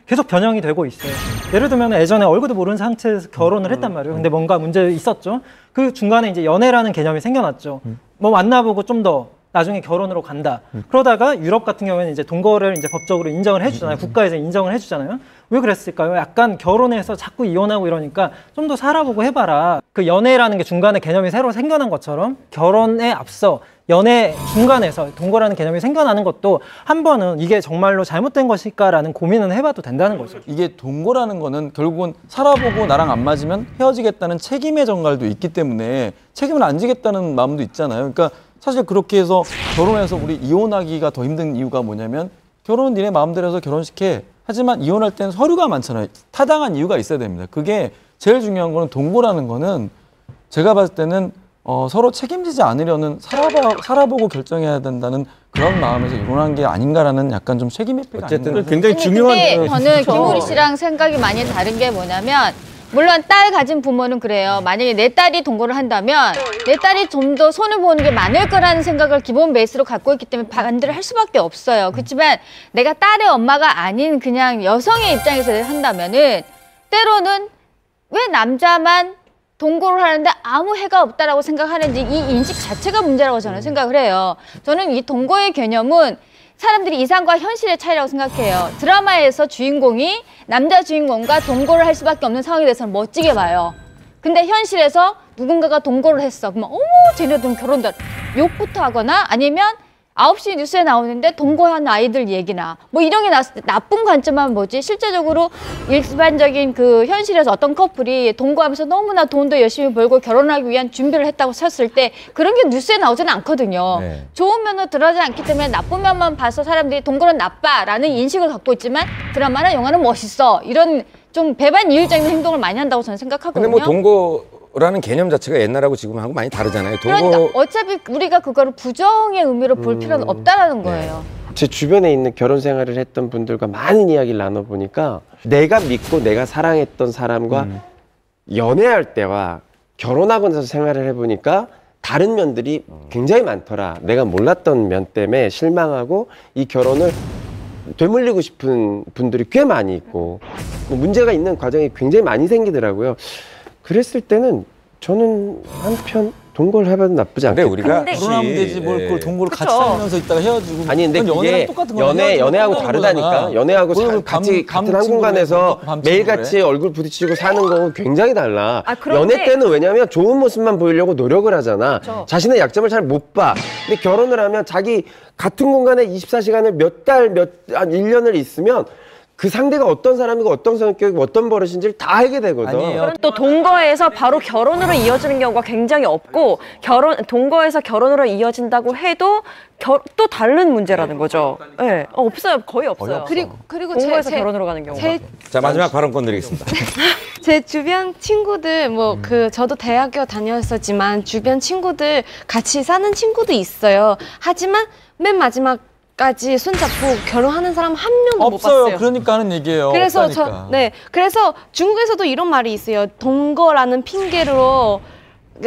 계속 변형이 되고 있어요. 예를 들면 예전에 얼굴도 모르는 상태에서 결혼을 했단 말이에요. 근데 뭔가 문제 있었죠. 그 중간에 이제 연애라는 개념이 생겨났죠. 뭐 만나보고 좀 더 나중에 결혼으로 간다. 그러다가 유럽 같은 경우에는 이제 동거를 이제 법적으로 인정을 해주잖아요. 국가에서 인정을 해주잖아요. 왜 그랬을까요? 약간 결혼해서 자꾸 이혼하고 이러니까 좀 더 살아보고 해봐라. 그 연애라는 게 중간에 개념이 새로 생겨난 것처럼 결혼에 앞서 연애 중간에서 동거라는 개념이 생겨나는 것도 한 번은 이게 정말로 잘못된 것일까라는 고민은 해봐도 된다는 거죠. 이게 동거라는 거는 결국은 살아보고 나랑 안 맞으면 헤어지겠다는 책임의 전갈도 있기 때문에 책임을 안 지겠다는 마음도 있잖아요. 그러니까 사실 그렇게 해서 결혼해서 우리 이혼하기가 더 힘든 이유가 뭐냐면 결혼은 니네 마음대로 해서 결혼식해 하지만 이혼할 때는 서류가 많잖아요. 타당한 이유가 있어야 됩니다. 그게 제일 중요한 거는 동거라는 거는 제가 봤을 때는 서로 책임지지 않으려는 살아보고 결정해야 된다는 그런 마음에서 이혼한 게 아닌가라는 약간 좀 책임회피가 어쨌든 굉장히 중요한. 근데 저는 김우리 씨랑 생각이 많이 다른 게 뭐냐면 물론 딸 가진 부모는 그래요. 만약에 내 딸이 동거를 한다면 내 딸이 좀 더 손을 보는 게 많을 거라는 생각을 기본 베이스로 갖고 있기 때문에 반대를 할 수밖에 없어요. 그렇지만 내가 딸의 엄마가 아닌 그냥 여성의 입장에서 한다면은 때로는 왜 남자만 동거를 하는데 아무 해가 없다라고 생각하는지 이 인식 자체가 문제라고 저는 생각을 해요. 저는 이 동거의 개념은 사람들이 이상과 현실의 차이라고 생각해요. 드라마에서 주인공이 남자 주인공과 동거를 할 수밖에 없는 상황에 대해서는 멋지게 봐요. 근데 현실에서 누군가가 동거를 했어. 그러면 어머 쟤네들은 결혼다. 욕부터 하거나 아니면 9시 뉴스에 나오는데 동거한 아이들 얘기나 뭐 이런 게 나왔을 때 나쁜 관점은 뭐지? 실제적으로 일반적인 그 현실에서 어떤 커플이 동거하면서 너무나 돈도 열심히 벌고 결혼하기 위한 준비를 했다고 쳤을 때 그런 게 뉴스에 나오지는 않거든요. 네. 좋은 면으로 드러나지 않기 때문에 나쁜 면만 봐서 사람들이 동거는 나빠라는 인식을 갖고 있지만 드라마나 영화는 멋있어. 이런 좀 배반이율적인 행동을 많이 한다고 저는 생각하거든요. 근데 뭐 동거라는 개념 자체가 옛날하고 지금하고 많이 다르잖아요. 그러니까 어차피 우리가 그거를 부정의 의미로 볼 필요는 없다라는 거예요. 제 주변에 있는 결혼 생활을 했던 분들과 많은 이야기를 나눠보니까 내가 믿고 내가 사랑했던 사람과 연애할 때와 결혼하고 나서 생활을 해보니까 다른 면들이 굉장히 많더라. 내가 몰랐던 면 때문에 실망하고 이 결혼을 되물리고 싶은 분들이 꽤 많이 있고 문제가 있는 과정이 굉장히 많이 생기더라고요. 그랬을 때는 저는 한편 동거를 해봐도 나쁘지 않겠다. 우리가 결혼하면 되지 뭘 그걸 동거를 같이 살면서 있다가 헤어지고. 아니 근데 그게 연애하고 다르다니까. 연애하고 같이 같은 한 공간에서 매일같이 얼굴 부딪히고 사는 거 굉장히 달라. 연애 때는 왜냐면 좋은 모습만 보이려고 노력을 하잖아. 그렇죠. 자신의 약점을 잘 못 봐. 근데 결혼을 하면 자기 같은 공간에 24시간을 몇 달, 1년을 있으면 그 상대가 어떤 사람이고 어떤 성격이고 어떤 버릇인지를 다 알게 되거든. 아니에요. 또 동거에서 바로 결혼으로 이어지는 경우가 굉장히 없고 동거에서 결혼으로 이어진다고 해도 또 다른 문제라는 거죠. 네. 없어요. 거의 없어요. 그리고 동거에서 결혼으로 가는 경우가. 자, 마지막 발언권 드리겠습니다. 제 주변 친구들 저도 대학교 다녔었지만 주변 친구들 같이 사는 친구도 있어요. 하지만 맨 마지막까지 손잡고 결혼하는 사람 한 명도 못 봤어요. 없어요. 그러니까 하는 얘기예요. 그래서 없다니까. 그래서 중국에서도 이런 말이 있어요. 동거라는 핑계로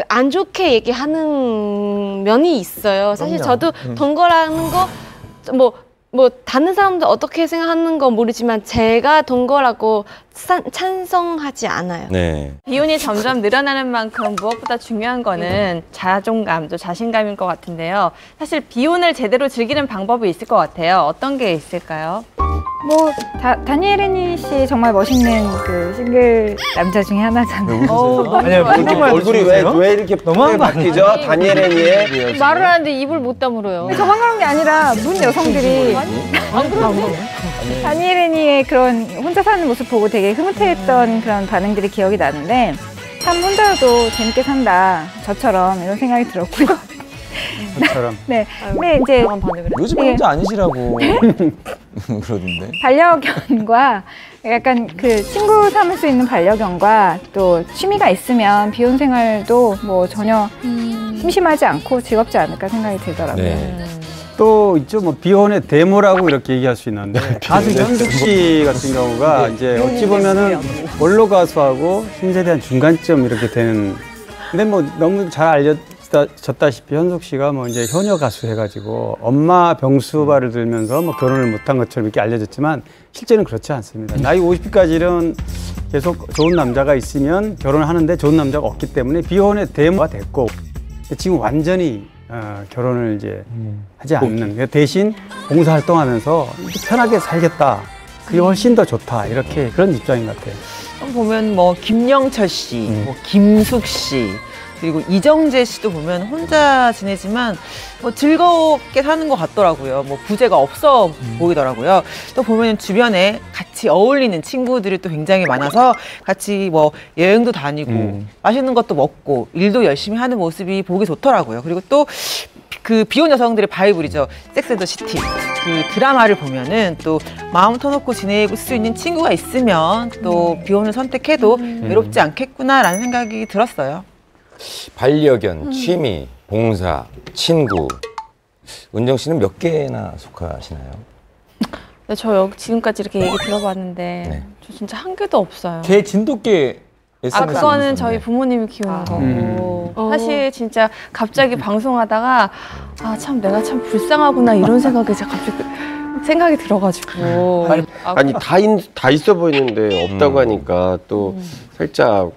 안 좋게 얘기하는 면이 있어요. 사실 저도 동거라는 거 다른 사람들 어떻게 생각하는 건 모르지만 제가 동거라고 찬성하지 않아요. 네. 비혼이 점점 늘어나는 만큼 무엇보다 중요한 거는 자존감, 또 자신감인 것 같은데요. 사실 비혼을 제대로 즐기는 방법이 있을 것 같아요. 어떤 게 있을까요? 다니엘 애니 씨 정말 멋있는 그 싱글 남자 중에 하나잖아요. 아니요, 얼굴이 왜 이렇게 너무 바뀌죠? 다니엘 애니의 말을 하는데 입을 못 다물어요. 저만 그런 게 아니라 문 여성들이 다니엘 애니의 그런 혼자 사는 모습 보고 되게 흐뭇해했던 그런 반응들이 기억이 나는데 참 혼자도 재밌게 산다 저처럼 이런 생각이 들었고요. 저처럼. 네. 근데 이제 요즘 혼자 아니시라고 그러던데. 반려견과 약간 그 친구 삼을 수 있는 반려견과 또 취미가 있으면 비혼 생활도 뭐 전혀 심심하지 않고 즐겁지 않을까 생각이 들더라고요. 네. 또 있죠, 비혼의 데모라고 이렇게 얘기할 수 있는데 가수 현숙 씨 같은 경우가 이제 어찌 보면은 원로 가수하고 신세대한 중간점 이렇게 되는. 근데 너무 잘 알려졌다시피 현숙 씨가 이제 효녀 가수 해가지고 엄마 병수발을 들면서 결혼을 못한 것처럼 이렇게 알려졌지만 실제는 그렇지 않습니다. 나이 50까지는 계속 좋은 남자가 있으면 결혼을 하는데 좋은 남자가 없기 때문에 비혼의 데모가 됐고 지금 완전히 결혼을 이제 하지 않는 대신 봉사활동하면서 편하게 살겠다. 그게 훨씬 더 좋다. 이렇게 그런 입장인 것 같아요. 보면 김영철 씨, 김숙 씨, 그리고 이정재 씨도 보면 혼자 지내지만 즐겁게 사는 것 같더라고요. 부재가 없어 보이더라고요. 또 보면 주변에 같이 어울리는 친구들이 또 굉장히 많아서 같이 여행도 다니고 맛있는 것도 먹고 일도 열심히 하는 모습이 보기 좋더라고요. 그리고 또 그 비혼 여성들의 바이블이죠. 섹스 앤 더 시티. 그 드라마를 보면은 또 마음 터놓고 지낼 수 있는 친구가 있으면 또 비혼을 선택해도 외롭지 않겠구나라는 생각이 들었어요. 반려견, 취미, 봉사, 친구. 은정 씨는 몇 개나 속하시나요? 네, 저 지금까지 이렇게 얘기 들어봤는데 저 진짜 한 개도 없어요. 개 진돗개 SNS 그거는 저희 부모님이 키우는 거고 사실 진짜 갑자기 방송하다가 아 참 내가 참 불쌍하구나 이런 생각이 제가 갑자기 생각이 들어가지고 아니 다 있어 보이는데 없다고 하니까 또 살짝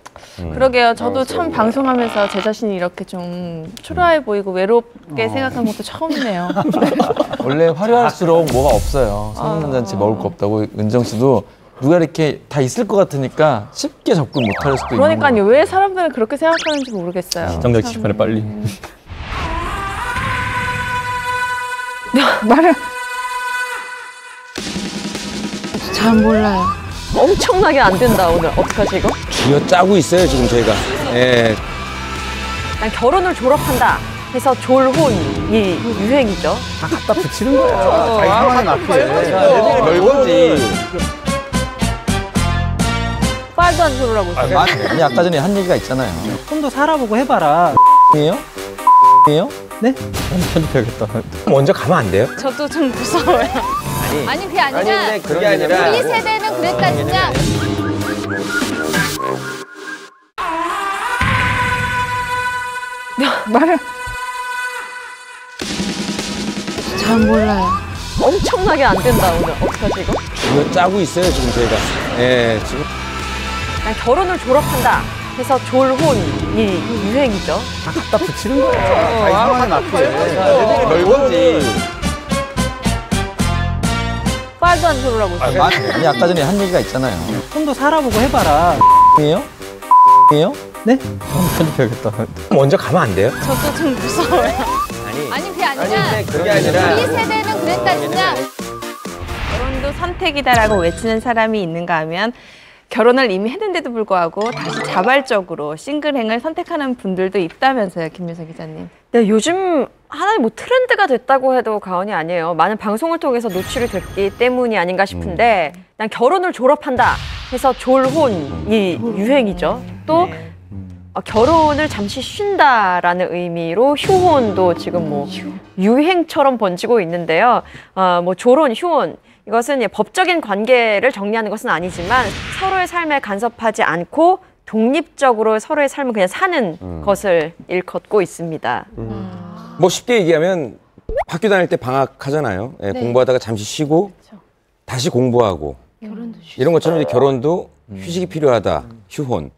그러게요. 저도 참 방송하면서 제 자신이 이렇게 좀 초라해 보이고 외롭게 생각한 것도 처음이네요. 원래 화려할수록 뭐가 없어요. 성년잔치 먹을 거 없다고. 은정 씨도 누가 이렇게 다 있을 것 같으니까 쉽게 접근 못할 수도 있는 거예요. 그러니까요. 왜 사람들은 그렇게 생각하는지 모르겠어요. 정작 게시판에 빨리. 말을 잘 몰라요. 엄청나게 안 된다 오늘. 어떡하지 이거? 쥐어 짜고 있어요 지금 저희가. 예. 난 결혼을 졸업한다 해서 졸혼이 유행이죠. 다 갖다 붙이는 거야. 자기 상황에 맞게. 별거지. 말도 안 소리라고. 아니 아까 전에 한 얘기가 있잖아요. 좀 더 살아보고 해봐라. 이에요? 이에요? 네? 편집해야겠다. 먼저 가면 안 돼요? 저도 좀 무서워요. 아니 그게 아니라 근데 그게 아니라 우리 세대는 그랬다니까. 말을 잘 몰라요. 엄청나게 안 된다 오늘. 어떡하지 이거? 쥐어 짜고 있어요 지금 저희가. 예. 지금 난 결혼을 졸업한다 해서 졸혼이 유행이죠. 다 갖다 붙이는 거야. 자기 상황에 맞게. 별거지. 말도 안 소리라고. 아니 아까 전에 한 얘기가 있잖아요. 좀 더 살아보고 해봐라. 이에요? 이에요? 네? 편집해야겠다. 먼저 가면 안 돼요? 저도 좀 무서워요. 아니 그게 아니라 근데 그게 아니라 우리 세대는 그랬다니까. 결혼도 선택이다라고 외치는 사람이 있는가 하면 결혼을 이미 했는데도 불구하고 다시 자발적으로 싱글행을 선택하는 분들도 있다면서요, 김민서 기자님. 네, 요즘 하나의 뭐 트렌드가 됐다고 해도 과언이 아니에요. 많은 방송을 통해서 노출이 됐기 때문이 아닌가 싶은데 난 결혼을 졸업한다 해서 졸혼이 유행이죠. 또 결혼을 잠시 쉰다라는 의미로 휴혼도 지금 뭐 유행처럼 번지고 있는데요. 뭐 졸혼, 휴혼 이것은 법적인 관계를 정리하는 것은 아니지만 서로의 삶에 간섭하지 않고 독립적으로 서로의 삶을 그냥 사는 것을 일컫고 있습니다. 뭐 쉽게 얘기하면 학교 다닐 때 방학하잖아요. 예, 공부하다가 잠시 쉬고 다시 공부하고 이런 것처럼 이제 결혼도 휴식이 필요하다. 휴혼.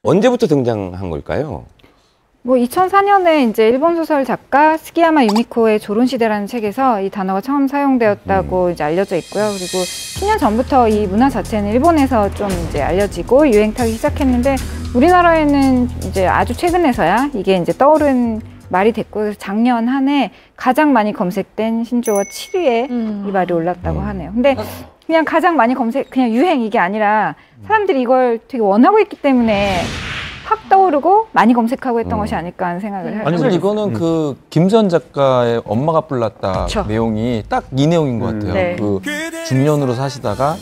언제부터 등장한 걸까요? 뭐 2004년에 이제 일본 소설 작가 스기야마 유미코의 조론시대라는 책에서 이 단어가 처음 사용되었다고 이제 알려져 있고요. 그리고 10년 전부터 이 문화 자체는 일본에서 좀 이제 알려지고 유행 타기 시작했는데 우리나라에는 이제 아주 최근에서야 이게 이제 떠오른 말이 됐고 그래서 작년 한 해 가장 많이 검색된 신조어 7위에 이 말이 올랐다고 하네요. 근데 그냥 가장 많이 그냥 유행 이게 아니라 사람들이 이걸 되게 원하고 있기 때문에 확 떠오르고 많이 검색하고 했던 것이 아닐까 하는 생각을 해요. 아니 사실 이거는 그 김수현 작가의 엄마가 불났다 내용이 딱 이 내용인 것 같아요. 네. 그 중년으로 사시다가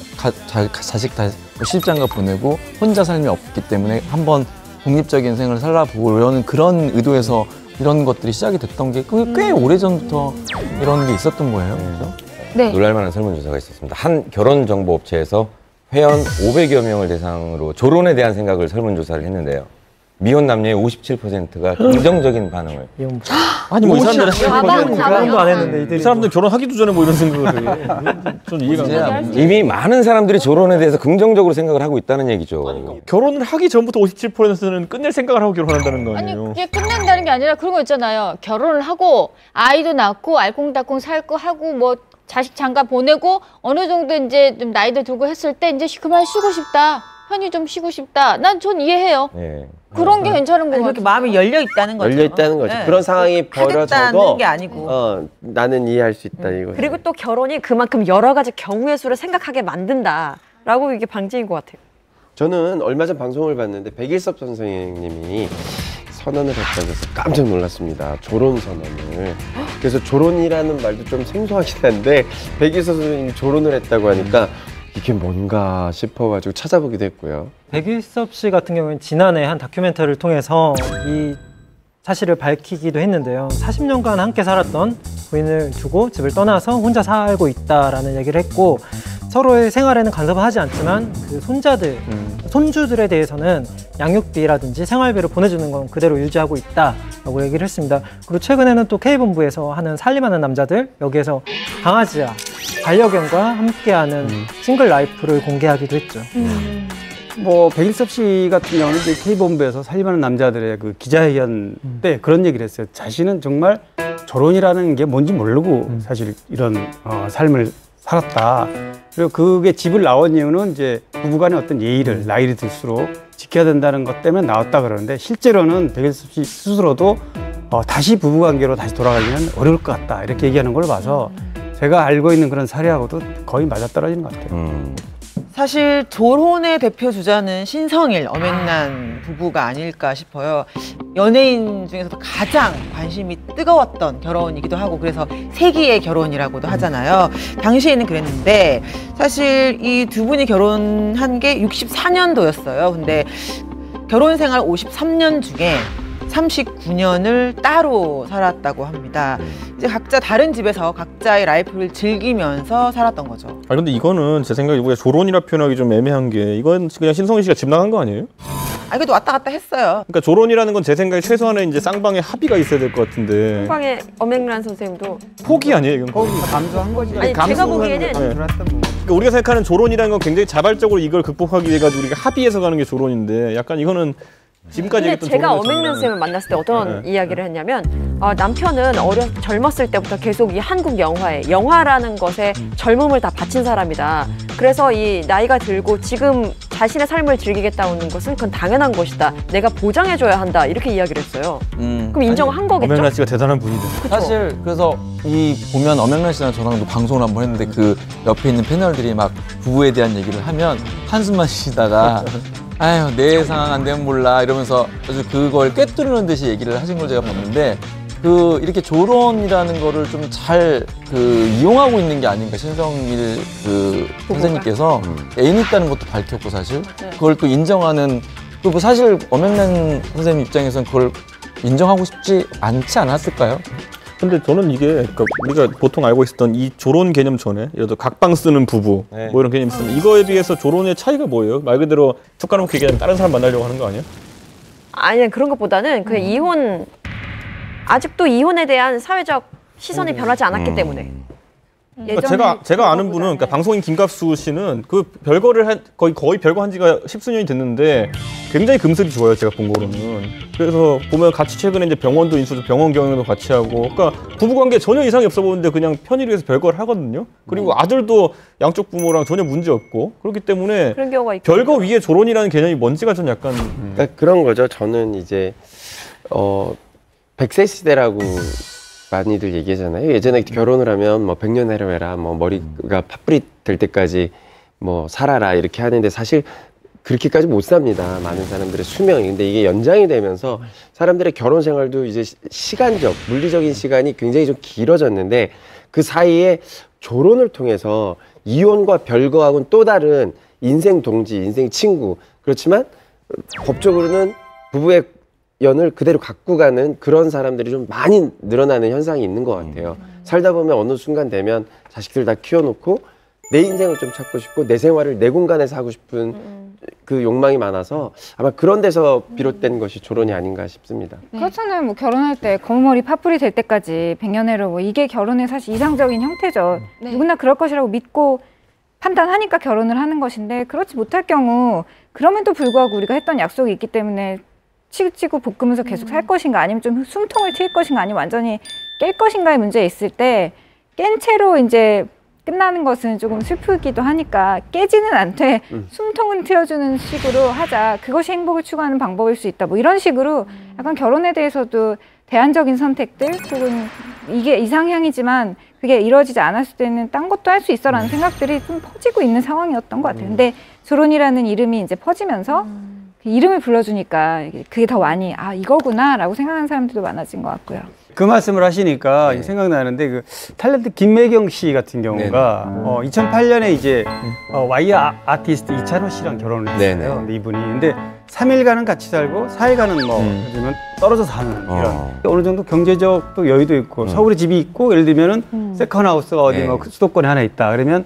자식 다 시집장가 보내고 혼자 삶이 없기 때문에 한번 독립적인 생을 살아보려는 그런 의도에서 이런 것들이 시작이 됐던 게 꽤 오래전부터 이런 게 있었던 거예요. 그렇죠? 네. 놀랄만한 설문조사가 있었습니다. 한 결혼정보업체에서 회원 500여 명을 대상으로 졸혼에 대한 생각을 설문조사를 했는데요. 미혼 남녀의 57%가 긍정적인 반응을. 아니 뭐 이 사람들은 결혼도 안 했는데 이들이 이 사람들 결혼하기도 전에 뭐 이런 생각을 해. 전 이해가 안 가. 이미 많은 사람들이 졸혼에 대해서 긍정적으로 생각을 하고 있다는 얘기죠. 결혼을 하기 전부터 57%는 끝낼 생각을 하고 결혼한다는 거 아니 아니에요? 그게 끝낸다는 게 아니라 그런 거 있잖아요. 결혼을 하고 아이도 낳고 알콩달콩 살 거 하고 뭐 자식 장가 보내고 어느 정도 이제 좀 나이도 들고 했을 때 이제 그만 쉬고 싶다. 편히 좀 쉬고 싶다. 난 전 이해해요. 네. 그런 게 괜찮은 거 그렇게 같아요. 마음이 열려 있다는 거죠. 열려 있다는 거죠. 네. 그런 상황이 벌어져도 하겠다는 게 아니고. 나는 이해할 수 있다 이거. 그리고 또 결혼이 그만큼 여러 가지 경우의 수를 생각하게 만든다라고 이게 방증인 것 같아요. 저는 얼마 전 방송을 봤는데 백일섭 선생님이 선언을 했다고 해서 깜짝 놀랐습니다. 조론 선언을. 그래서 조론이라는 말도 좀 생소하긴 한데 백일섭 선생님이 조론을 했다고 하니까 이게 뭔가 싶어가지고 찾아보기도 했고요. 백일섭 씨 같은 경우는 지난해 한 다큐멘터리를 통해서 이 사실을 밝히기도 했는데요. 40년간 함께 살았던 부인을 두고 집을 떠나서 혼자 살고 있다라는 얘기를 했고, 서로의 생활에는 간섭을 하지 않지만 그 손주들에 대해서는 양육비라든지 생활비를 보내주는 건 그대로 유지하고 있다라고 얘기를 했습니다. 그리고 최근에는 또 K본부에서 하는 살림하는 남자들, 여기에서 강아지와 반려견과 함께하는 싱글 라이프를 공개하기도 했죠. 뭐 백일섭 씨 같은 경우는 이제 K본부에서 살림하는 남자들의 그 기자회견 때 그런 얘기를 했어요. 자신은 정말 결혼이라는 게 뭔지 모르고 사실 이런 삶을 살았다. 그리고 그게 집을 나온 이유는 이제 부부간의 어떤 예의를 나이를 들수록 지켜야 된다는 것 때문에 나왔다 그러는데, 실제로는 백일섭 씨 스스로도 다시 부부관계로 다시 돌아가기는 어려울 것 같다 이렇게 얘기하는 걸 봐서 제가 알고 있는 그런 사례하고도 거의 맞아떨어지는 것 같아요. 사실 조론의 대표 주자는 신성일, 엄앵란 부부가 아닐까 싶어요. 연예인 중에서도 가장 관심이 뜨거웠던 결혼이기도 하고, 그래서 세기의 결혼이라고도 하잖아요. 당시에는 그랬는데 사실 이 두 분이 결혼한 게 64년도였어요. 근데 결혼 생활 53년 중에 39년을 따로 살았다고 합니다. 이제 각자 다른 집에서 각자의 라이프를 즐기면서 살았던 거죠. 아 근데 이거는 제 생각에 우리가 조론이라 표현하기 좀 애매한 게, 이건 그냥 신성일 씨가 집 나간 거 아니에요? 아, 그래도 왔다 갔다 했어요. 그러니까 조론이라는 건 제 생각에 최소한의 이제 쌍방의 합의가 있어야 될 것 같은데. 쌍방의 엄앵란 선생님도 포기 아니에요, 이건? 거기 감수한 거지. 아니, 제가 보기에는 그러니까 우리가 생각하는 조론이라는 건 굉장히 자발적으로 이걸 극복하기 위해 가지고 우리가 합의해서 가는 게 조론인데, 약간 이거는 지금까지 근데 얘기했던 제가 조론의 엄앵란 쌤을 만났을 때 어떤 이야기를 했냐면, 남편은 젊었을 때부터 계속 이 한국 영화라는 것에 젊음을 다 바친 사람이다. 그래서 이 나이가 들고 지금 자신의 삶을 즐기겠다는 것은 그건 당연한 것이다. 내가 보장해줘야 한다. 이렇게 이야기를 했어요. 그럼 인정한 거겠죠? 엄앵란 씨가 대단한 분이다. 그쵸? 사실 그래서 이 보면 엄앵란 씨랑 저랑 방송을 한번 했는데, 그 옆에 있는 패널들이 막 부부에 대한 얘기를 하면 한숨만 쉬다가 아유, 내 상황 안 되면 몰라 이러면서 아주 그걸 꿰뚫는 듯이 얘기를 하신 걸 제가 봤는데, 그 이렇게 조론이라는 거를 좀 잘 이용하고 있는 게 아닌가, 신성일 그 선생님께서 애인 있다는 것도 밝혔고, 사실 그걸 또 인정하는, 그 사실 엄앵란 선생님 입장에서는 그걸 인정하고 싶지 않지 않았을까요? 근데 저는 이게, 그러니까 우리가 보통 알고 있었던 이 조론 개념 전에 예를 들어 각방 쓰는 부부 뭐 이런 개념이 있으면, 이거에 비해서 조론의 차이가 뭐예요? 말 그대로 툭 까놓고 얘기하면 다른 사람 만나려고 하는 거 아니야? 아니, 그런 것보다는 그냥 아직도 이혼에 대한 사회적 시선이 변하지 않았기 때문에. 그러니까 제가 아는 분은, 그러니까 방송인 김갑수 씨는 그 별거를 거의 별거 한 지가 10수년이 됐는데 굉장히 금슬이 좋아요, 제가 본 거로는. 그래서 보면 같이 최근에 이제 병원도 인수도 병원 경영도 같이 하고, 그러니까 부부관계 전혀 이상이 없어 보이는데 그냥 편의를 위해서 별거를 하거든요. 그리고 아들도 양쪽 부모랑 전혀 문제 없고, 그렇기 때문에 그런 경우가 있고, 별거 위에 조론이라는 개념이 뭔지가 좀 약간 그러니까 그런 거죠. 저는 이제 100세 시대라고 많이들 얘기하잖아요. 예전에 결혼을 하면 뭐 100년 해라, 뭐 머리가 팥불이 될 때까지 뭐 살아라 이렇게 하는데, 사실 그렇게까지 못 삽니다. 많은 사람들의 수명이. 근데 이게 연장이 되면서 사람들의 결혼 생활도 이제 시간적, 물리적인 시간이 굉장히 좀 길어졌는데, 그 사이에 조론을 통해서 이혼과 별거하고는 또 다른 인생 동지, 인생 친구, 그렇지만 법적으로는 부부의 연을 그대로 갖고 가는 그런 사람들이 좀 많이 늘어나는 현상이 있는 것 같아요. 살다 보면 어느 순간 되면 자식들 다 키워놓고 내 인생을 좀 찾고 싶고 내 생활을 내 공간에서 하고 싶은 그 욕망이 많아서 아마 그런 데서 비롯된 것이 조론이 아닌가 싶습니다. 그렇잖아요. 뭐 결혼할 때 검은 머리 팥불이 될 때까지 100년회로 뭐 이게 결혼의 사실 이상적인 형태죠. 누구나 그럴 것이라고 믿고 판단하니까 결혼을 하는 것인데, 그렇지 못할 경우 그럼에도 불구하고 우리가 했던 약속이 있기 때문에 치고 볶으면서 계속 살 것인가, 아니면 좀 숨통을 트일 것인가, 아니면 완전히 깰 것인가의 문제에 있을 때 깬 채로 이제 끝나는 것은 조금 슬프기도 하니까 깨지는 않되 숨통은 트여주는 식으로 하자. 그것이 행복을 추구하는 방법일 수 있다. 뭐 이런 식으로 약간 결혼에 대해서도 대안적인 선택들, 혹은 이게 이상향이지만 그게 이루어지지 않았을 때는 딴 것도 할 수 있어라는 생각들이 좀 퍼지고 있는 상황이었던 것 같아요. 근데 조론이라는 이름이 이제 퍼지면서 이름을 불러주니까 그게 더 많이 아 이거구나라고 생각하는 사람들도 많아진 것 같고요. 그 말씀을 하시니까 생각나는데 그 탤런트 김매경 씨 같은 경우가 2008년에 이제 와이어 아티스트 이찬호 씨랑 결혼을 했어요. 근데 이분이 근데 3일간은 같이 살고 4일간은 뭐 예를 들면 떨어져 사는 이런 어느 정도 경제적 또 여유도 있고 서울에 집이 있고 예를 들면은 세컨하우스가 어디 뭐 수도권에 하나 있다 그러면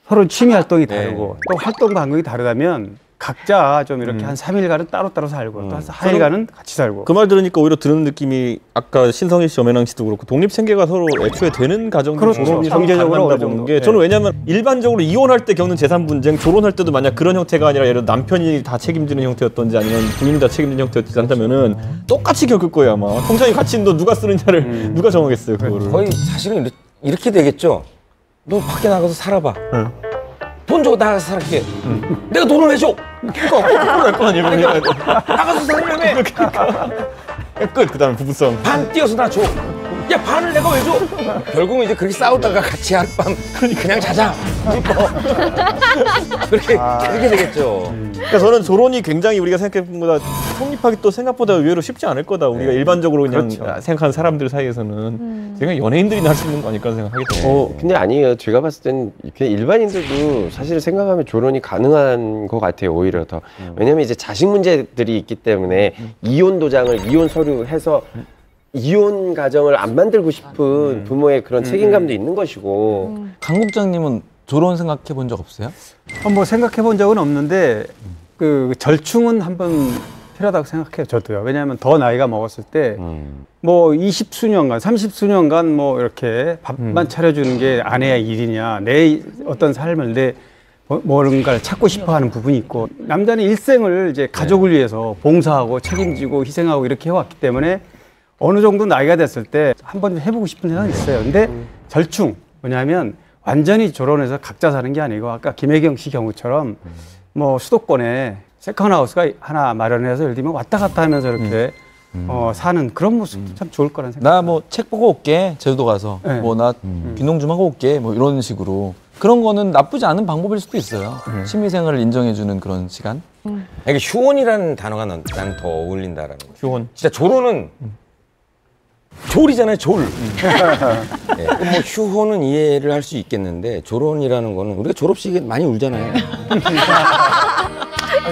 서로 취미 활동이 다르고 또 활동 반경이 다르다면 각자 좀 이렇게 한 3일간은 따로따로 살고 또 한 4일간은 같이 살고 그 말 들으니까 오히려 드는 느낌이 아까 신성희 씨, 엄혜랑 씨도 그렇고 독립생계가 서로 애초에 되는 가정들이 경제적으로 가능하다 보는 게 저는 왜냐하면 일반적으로 이혼할 때 겪는 재산 분쟁, 결혼할 때도 만약 그런 형태가 아니라 예를 들어 남편이 다 책임지는 형태였던지 아니면 부인이 다 책임지는 형태였지 않다면은 똑같이 겪을 거예요 아마. 통장에 갇힌 돈 누가 쓰느냐를 누가 정하겠어요 그거를. 거의 사실은 이렇게 되겠죠. 너 밖에 나가서 살아봐. 돈 주고 나가서 살게. 내가 돈을 왜 줘? 나가서 살려면 끝. 그다음에 부부싸움. 반 띄어서 나 줘. 야 반을 내가 왜 줘? 결국은 이제 그렇게 싸우다가 같이 하룻밤 그냥 자자. 그렇게 되겠죠. 그러니까 저는 조론이 굉장히 우리가 생각했던 것보다 성립하기 또 생각보다 의외로 쉽지 않을 거다. 우리가 일반적으로 그냥 생각하는 사람들 사이에서는 제가 연예인들이나 할 수 있는 거 아닐까 생각하기 때문에. 근데 아니에요. 제가 봤을 때는 그냥 일반인들도 사실 생각하면 조론이 가능한 것 같아요. 오히려 더. 왜냐면 이제 자식 문제들이 있기 때문에 이혼 도장을 이혼 서류 해서 이혼 가정을 안 만들고 싶은 부모의 그런 책임감도 있는 것이고. 강 국장님은 조론 생각해 본 적 없어요? 뭐 생각해 본 적은 없는데 그 절충은 한번 필요하다고 생각해요. 저도요. 왜냐하면 더 나이가 먹었을 때 뭐 20수년간 30수년간 뭐 이렇게 밥만 차려주는 게 아내의 일이냐 내 어떤 삶을 내 뭔가를 찾고 싶어하는 부분이 있고 남자는 일생을 이제 가족을 위해서 봉사하고 책임지고 희생하고 이렇게 해왔기 때문에 어느 정도 나이가 됐을 때 한번 해보고 싶은 생각이 있어요. 근데 절충 뭐냐면 완전히 조론해서 각자 사는 게 아니고 아까 김혜경 씨 경우처럼 뭐 수도권에 세컨하우스가 하나 마련해서 예를 들면 왔다 갔다 하면서 이렇게 사는 그런 모습도 참 좋을 거라는 생각. 나 뭐 책 보고 올게 제주도 가서 뭐 나 귀농 좀 하고 올게 뭐 이런 식으로 그런 거는 나쁘지 않은 방법일 수도 있어요. 취미생활을 인정해주는 그런 시간. 이게 휴혼이라는 단어가 난 더 어울린다라는 거예요. 휴혼. 진짜 조론은 졸이잖아요, 졸. 뭐 휴혼은 이해를 할 수 있겠는데 조론이라는 거는 우리가 졸업식에 많이 울잖아요.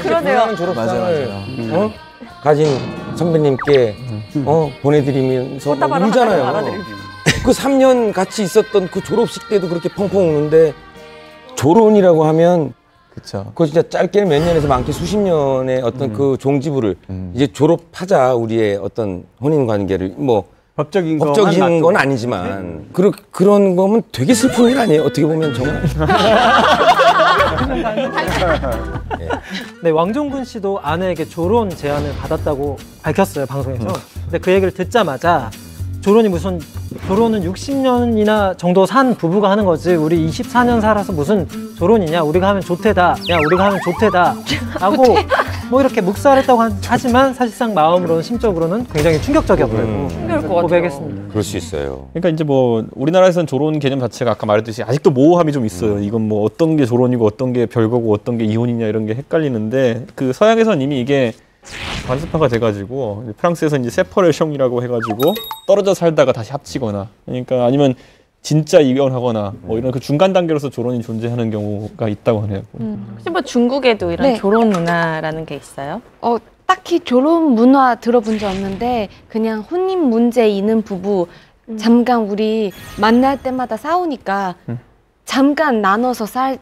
그러네요. 졸업상을 가진 선배님께 보내드리면서 울잖아요. 그 3년 같이 있었던 그 졸업식 때도 그렇게 펑펑 우는데 조론이라고 하면 그거 진짜 짧게 몇 년에서 많게 수십 년의 어떤 그 종지부를 이제 졸업하자 우리의 어떤 혼인 관계를 뭐 법적인 건 아니지만 그런 거면 되게 슬픈 일 아니에요? 어떻게 보면 정말. 네, 왕종근 씨도 아내에게 조론 제안을 받았다고 밝혔어요, 방송에서. 근데 그 얘기를 듣자마자 조론이 무슨 조론은 60년이나 정도 산 부부가 하는 거지 우리 24년 살아서 무슨 조론이냐 우리가 하면 좋대다 야 우리가 하면 좋대다 라고 뭐 이렇게 묵살했다고 하지만 사실상 마음으로는 심적으로는 굉장히 충격적이었다고 고백했습니다. 그럴 수 있어요. 그러니까 이제 뭐 우리나라에서는 조론 개념 자체가 아까 말했듯이 아직도 모호함이 좀 있어요. 이건 뭐 어떤 게 조론이고 어떤 게 별거고 어떤 게 이혼이냐 이런 게 헷갈리는데 그 서양에서는 이미 이게 관습화가 돼가지고 프랑스에서 이제 세퍼레이션이라고 해가지고 떨어져 살다가 다시 합치거나 그러니까 아니면 진짜 이혼하거나 뭐 이런 그 중간 단계로서 조론이 존재하는 경우가 있다고 하네요. 혹시 뭐 중국에도 이런 조론 문화라는 게 있어요? 딱히 조론 문화 들어본 적 없는데 그냥 혼인 문제 있는 부부 잠깐 우리 만날 때마다 싸우니까 잠깐 나눠서 살자.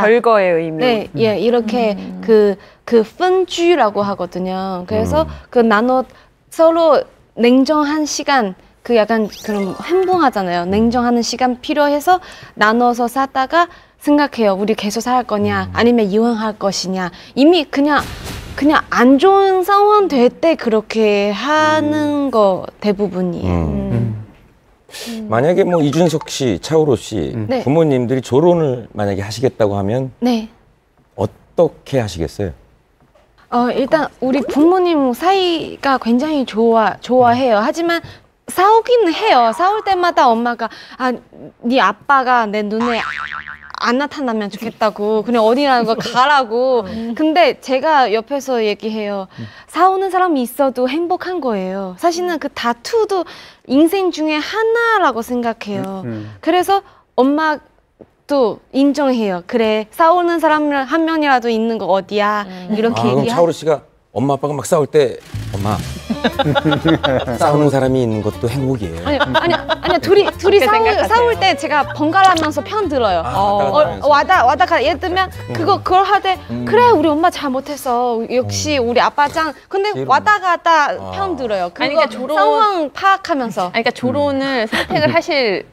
별거의 의미. 네, 이렇게 그分居라고 하거든요. 그래서 그 나눠 서로 냉정한 시간 그 약간 그런 행복하잖아요. 냉정하는 시간 필요해서 나눠서 살다가 생각해요. 우리 계속 살 거냐 아니면 이혼할 것이냐. 이미 그냥 안 좋은 상황 될 때 그렇게 하는 거 대부분이에요. 만약에 뭐 이준석 씨, 차오로 씨 부모님들이 조론을 만약에 하시겠다고 하면 어떻게 하시겠어요? 일단 우리 부모님 사이가 굉장히 좋아해요. 하지만 싸우기는 해요. 싸울 때마다 엄마가 네 아빠가 내 눈에 안 나타나면 좋겠다고 그냥 어디라는 거 가라고. 근데 제가 옆에서 얘기해요. 싸우는 사람이 있어도 행복한 거예요. 사실은 그 다투도 인생 중에 하나라고 생각해요. 그래서 엄마도 인정해요. 그래, 싸우는 사람 한 명이라도 있는 거 어디야, 이렇게 그럼 얘기하고. 차오르 씨가 엄마 아빠가 막 싸울 때 엄마 싸우는 사람이 있는 것도 행복이에요. 아니 둘이 싸울 때 제가 번갈아가면서 편 들어요. 와다 예를 들면 그걸 하되 그래 우리 엄마 잘못했어, 역시 우리 아빠 짱. 근데 왔다 갔다 편 들어요. 그러니까 상황 파악하면서. 그러니까 조론을 선택을 하실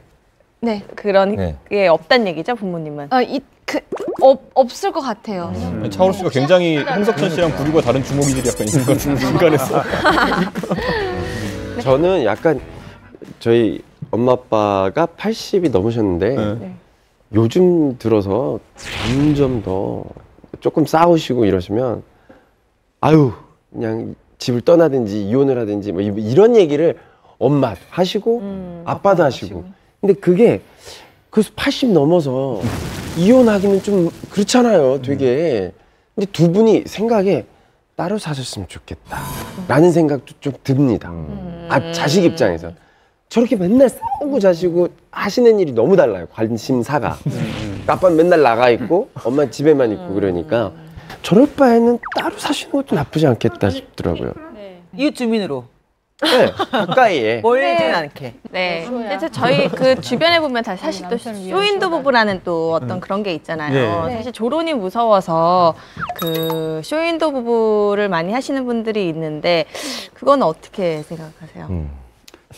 그런 게 없단 얘기죠, 부모님은. 없을 것 같아요. 차오르 씨가 굉장히 홍석천 씨랑 부류가 다른 주먹이들이 약간 있는 것 같은 순간에서. 저는 약간 저희 엄마 아빠가 80이 넘으셨는데 요즘 들어서 점점 더 조금 싸우시고 이러시면 아유 그냥 집을 떠나든지 이혼을 하든지 뭐 이런 얘기를 엄마 하시고 아빠도 하시고. 근데 그게 그래서 80 넘어서 이혼하기는 좀 그렇잖아요, 되게. 근데 두 분이 생각에 따로 사셨으면 좋겠다 라는 생각도 좀 듭니다. 자식 입장에서. 저렇게 맨날 싸우고 자시고 하시는 일이 너무 달라요, 관심사가. 아빠는 맨날 나가 있고 엄마는 집에만 있고 그러니까 저럴 바에는 따로 사시는 것도 나쁘지 않겠다 싶더라고요. 이웃 주민으로. 네, 가까이에. 멀리진 않게. 네. 근데 저희 그 주변에 보면 다 사실 또 쇼윈도 부부라는 또 어떤 그런 게 있잖아요. 사실 조론이 무서워서 그 쇼윈도 부부를 많이 하시는 분들이 있는데 그건 어떻게 생각하세요?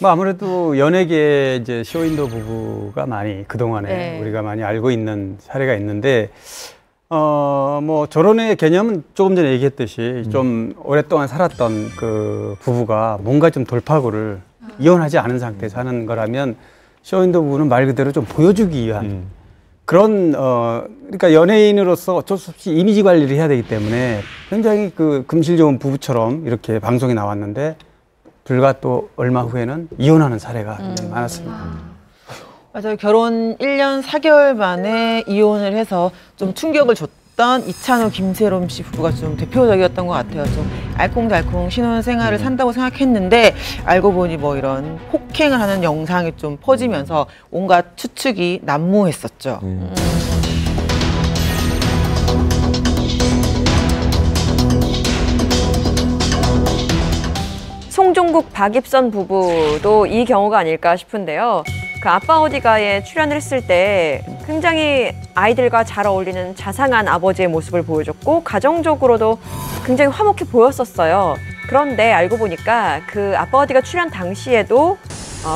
뭐 아무래도 연예계 이제 쇼윈도 부부가 많이 그동안에 우리가 많이 알고 있는 사례가 있는데 뭐 결혼의 개념은 조금 전에 얘기했듯이 좀 오랫동안 살았던 그 부부가 뭔가 좀 돌파구를 이혼하지 않은 상태에서 하는 거라면 쇼윈도 부부는 말 그대로 좀 보여주기 위한 그런 그러니까 연예인으로서 어쩔 수 없이 이미지 관리를 해야 되기 때문에 굉장히 그 금실 좋은 부부처럼 이렇게 방송에 나왔는데 불과 또 얼마 후에는 이혼하는 사례가 많았습니다. 맞아요. 결혼 1년 4개월 만에 이혼을 해서 좀 충격을 줬던 이찬호, 김세롬 씨 부부가 좀 대표적이었던 것 같아요. 좀 알콩달콩 신혼생활을 산다고 생각했는데 알고 보니 뭐 이런 폭행을 하는 영상이 좀 퍼지면서 온갖 추측이 난무했었죠. 송종국, 박입선 부부도 이 경우가 아닐까 싶은데요. 그 아빠 어디가에 출연을 했을 때 굉장히 아이들과 잘 어울리는 자상한 아버지의 모습을 보여줬고 가정적으로도 굉장히 화목해 보였었어요. 그런데 알고 보니까 그 아빠 어디가 출연 당시에도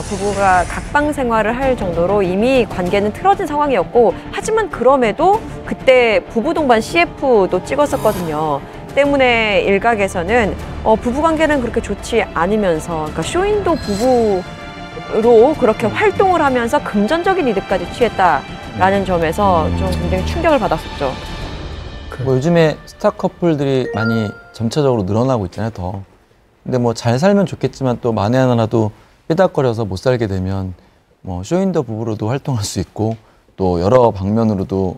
부부가 각방 생활을 할 정도로 이미 관계는 틀어진 상황이었고 하지만 그럼에도 그때 부부 동반 CF도 찍었었거든요. 때문에 일각에서는 부부관계는 그렇게 좋지 않으면서 그러니까 쇼윈도 부부로 그렇게 활동을 하면서 금전적인 이득까지 취했다라는 점에서 좀 굉장히 충격을 받았었죠. 뭐 요즘에 스타 커플들이 많이 점차적으로 늘어나고 있잖아요, 더. 근데 뭐 잘 살면 좋겠지만 또 만에 하나라도 삐딱거려서 못 살게 되면 뭐 쇼윈도 부부로도 활동할 수 있고 또 여러 방면으로도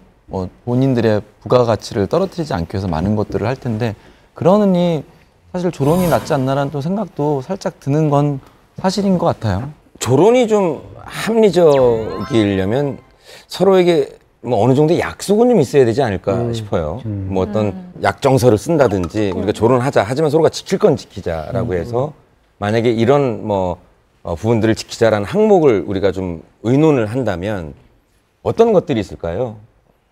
본인들의 부가가치를 떨어뜨리지 않기 위해서 많은 것들을 할 텐데 그러느니 사실 조론이 낫지 않나라는 또 생각도 살짝 드는 건 사실인 것 같아요. 조론이 좀 합리적이려면 서로에게 뭐 어느 정도 약속은 좀 있어야 되지 않을까 싶어요. 뭐 어떤 약정서를 쓴다든지 우리가 조론하자 하지만 서로가 지킬 건 지키자라고 해서 만약에 이런 뭐 부분들을 지키자라는 항목을 우리가 좀 의논을 한다면 어떤 것들이 있을까요?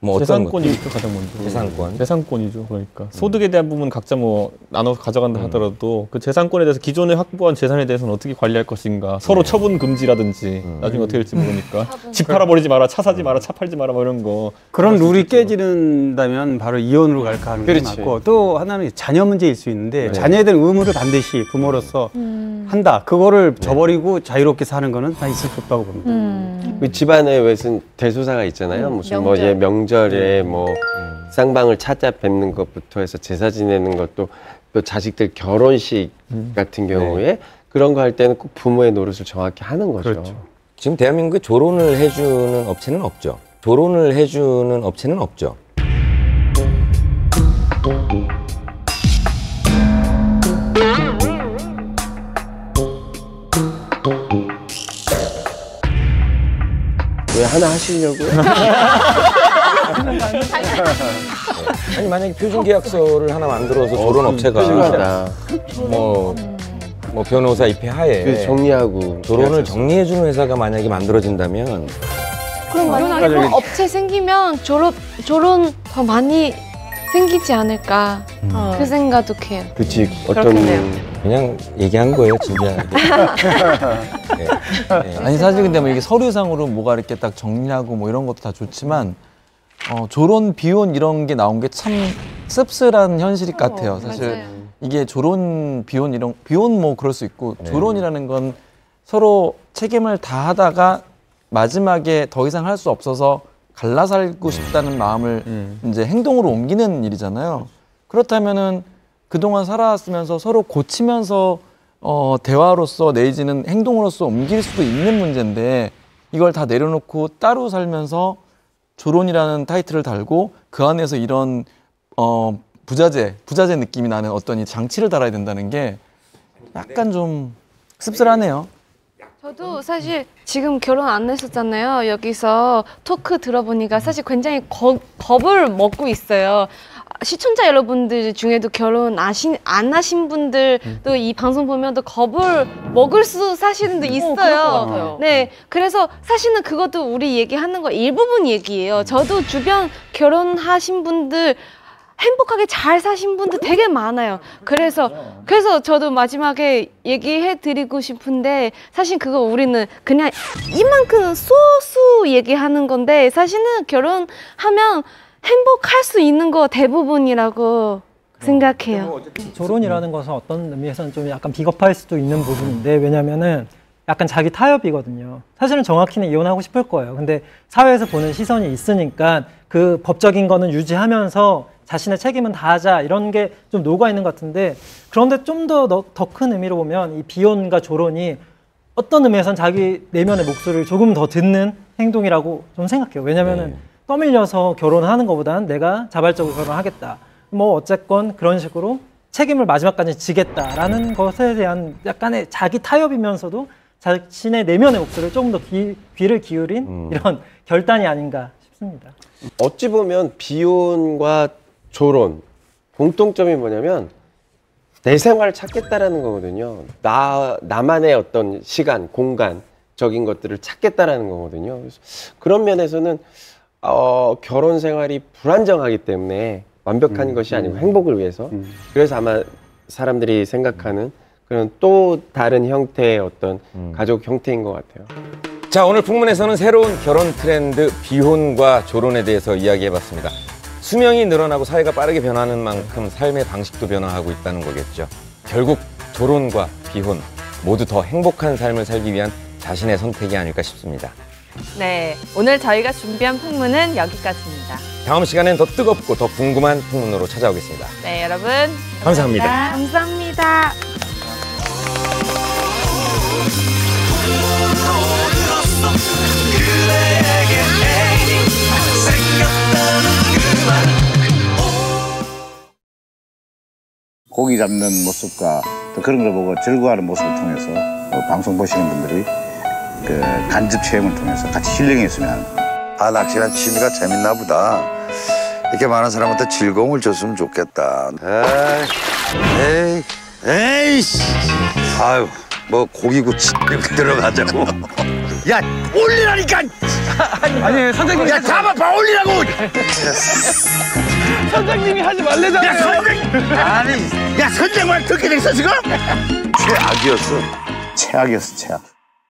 뭐 재산권이죠, 가장 먼저. 재산권이죠. 그러니까 소득에 대한 부분은 각자 뭐 나눠서 가져간다 하더라도 그 재산권에 대해서 기존에 확보한 재산에 대해서는 어떻게 관리할 것인가. 서로 처분 금지라든지 나중에 어떻게 될지 모르니까 집 팔아버리지 마라, 차 사지 마라, 차 팔지 마라 뭐 이런 거. 그런 룰이 깨지는다면 바로 이혼으로 갈까 하는 게 맞고 또 하나는 자녀 문제일 수 있는데 자녀에 대한 의무를 반드시 부모로서 한다. 그거를 저버리고 자유롭게 사는 거는 다 있을 수 없다고 봅니다. 그 집안에 무슨 대소사가 있잖아요. 무슨 뭐 명절에 뭐 쌍방을 찾아뵙는 것부터 해서 제사 지내는 것도 또 자식들 결혼식 같은 경우에 그런 거 할 때는 꼭 부모의 노릇을 정확히 하는 거죠. 그렇죠. 지금 대한민국에 조론을 해주는 업체는 없죠. 조론을 해주는 업체는 없죠. 왜 하나 하시려고요? 아니 만약에 표준계약서를 하나 만들어서 조론 업체가 뭐 변호사 입회하에 정리하고 조론을 정리해주는 회사가 만약에 만들어진다면 그럼 만약에 그런 업체 생기면 조론 더 많이 생기지 않을까 그 생각도 해요. 그치 그냥 얘기한 거예요 진짜. 네. 아니 사실 근데 뭐 이게 서류상으로 뭐가 이렇게 딱 정리하고 뭐 이런 것도 다 좋지만 조론, 비혼 이런 게 나온 게 참 씁쓸한 현실 같아요. 사실 맞아요. 이게 조론, 비혼 뭐 그럴 수 있고 조론이라는 건 서로 책임을 다 하다가 마지막에 더 이상 할 수 없어서 갈라 살고 싶다는 마음을 이제 행동으로 옮기는 일이잖아요. 그렇다면은 그동안 살아왔으면서 서로 고치면서 대화로서 내지는 행동으로서 옮길 수도 있는 문제인데 이걸 다 내려놓고 따로 살면서 조론이라는 타이틀을 달고 그 안에서 이런 부자재 느낌이 나는 어떤 이 장치를 달아야 된다는 게 약간 좀 씁쓸하네요. 저도 사실 지금 결혼 안 했었잖아요. 여기서 토크 들어보니까 사실 굉장히 겁을 먹고 있어요. 시청자 여러분들 중에도 결혼 안 하신 분들도 이 방송 보면 또 겁을 먹을 수 사실은 있어요. 그럴 것 같아요. 네, 그래서 사실은 그것도 우리 얘기하는 거 일부분 얘기예요. 저도 주변 결혼하신 분들 행복하게 잘 사신 분들 되게 많아요. 그래서 저도 마지막에 얘기해 드리고 싶은데 사실 그거 우리는 그냥 이만큼 소수 얘기하는 건데 사실은 결혼하면 행복할 수 있는 거 대부분이라고 생각해요. 조론이라는 것은 어떤 의미에서는 좀 약간 비겁할 수도 있는 부분인데 왜냐면은 약간 자기 타협이거든요. 사실은 정확히는 이혼하고 싶을 거예요. 근데 사회에서 보는 시선이 있으니까 그 법적인 거는 유지하면서 자신의 책임은 다하자 이런 게 좀 녹아 있는 것 같은데 그런데 좀 더 큰 의미로 보면 이 비혼과 조론이 어떤 의미에선 자기 내면의 목소리를 조금 더 듣는 행동이라고 좀 생각해요. 왜냐면은 떠밀려서 결혼하는 것보다는 내가 자발적으로 결혼하겠다. 뭐 어쨌건 그런 식으로 책임을 마지막까지 지겠다라는 것에 대한 약간의 자기 타협이면서도 자신의 내면의 목소리를 조금 더 귀를 기울인 이런 결단이 아닌가 싶습니다. 어찌 보면 비혼과 조론 공통점이 뭐냐면 내 생활을 찾겠다라는 거거든요. 나만의 어떤 시간, 공간적인 것들을 찾겠다라는 거거든요. 그래서 그런 면에서는 결혼 생활이 불안정하기 때문에 완벽한 것이 아니고 행복을 위해서 그래서 아마 사람들이 생각하는 그런 또 다른 형태의 어떤 가족 형태인 것 같아요. 자, 오늘 풍문에서는 새로운 결혼 트렌드 비혼과 조론에 대해서 이야기해봤습니다. 수명이 늘어나고 사회가 빠르게 변하는 만큼 삶의 방식도 변화하고 있다는 거겠죠. 결국 조론과 비혼 모두 더 행복한 삶을 살기 위한 자신의 선택이 아닐까 싶습니다. 네, 오늘 저희가 준비한 풍문은 여기까지입니다. 다음 시간엔 더 뜨겁고 더 궁금한 풍문으로 찾아오겠습니다. 네, 여러분 감사합니다. 감사합니다. 고기 잡는 모습과 또 그런 걸 보고 즐거워하는 모습을 통해서 방송 보시는 분들이 그 간접 체험을 통해서 같이 힐링했으면 하는. 낚시란 취미가 재밌나 보다. 이렇게 많은 사람한테 즐거움을 줬으면 좋겠다. 에이씨. 아유, 뭐 고기구치 이렇게 들어가자고. 야, 올리라니까! 아니, 선생님. 야, 잡아봐, 올리라고! 선생님이 하지 말래잖아요. 야, 선생님! 아니, 야, 선생님 말 듣게 됐어, 지금? 최악이었어. 최악이었어, 최악.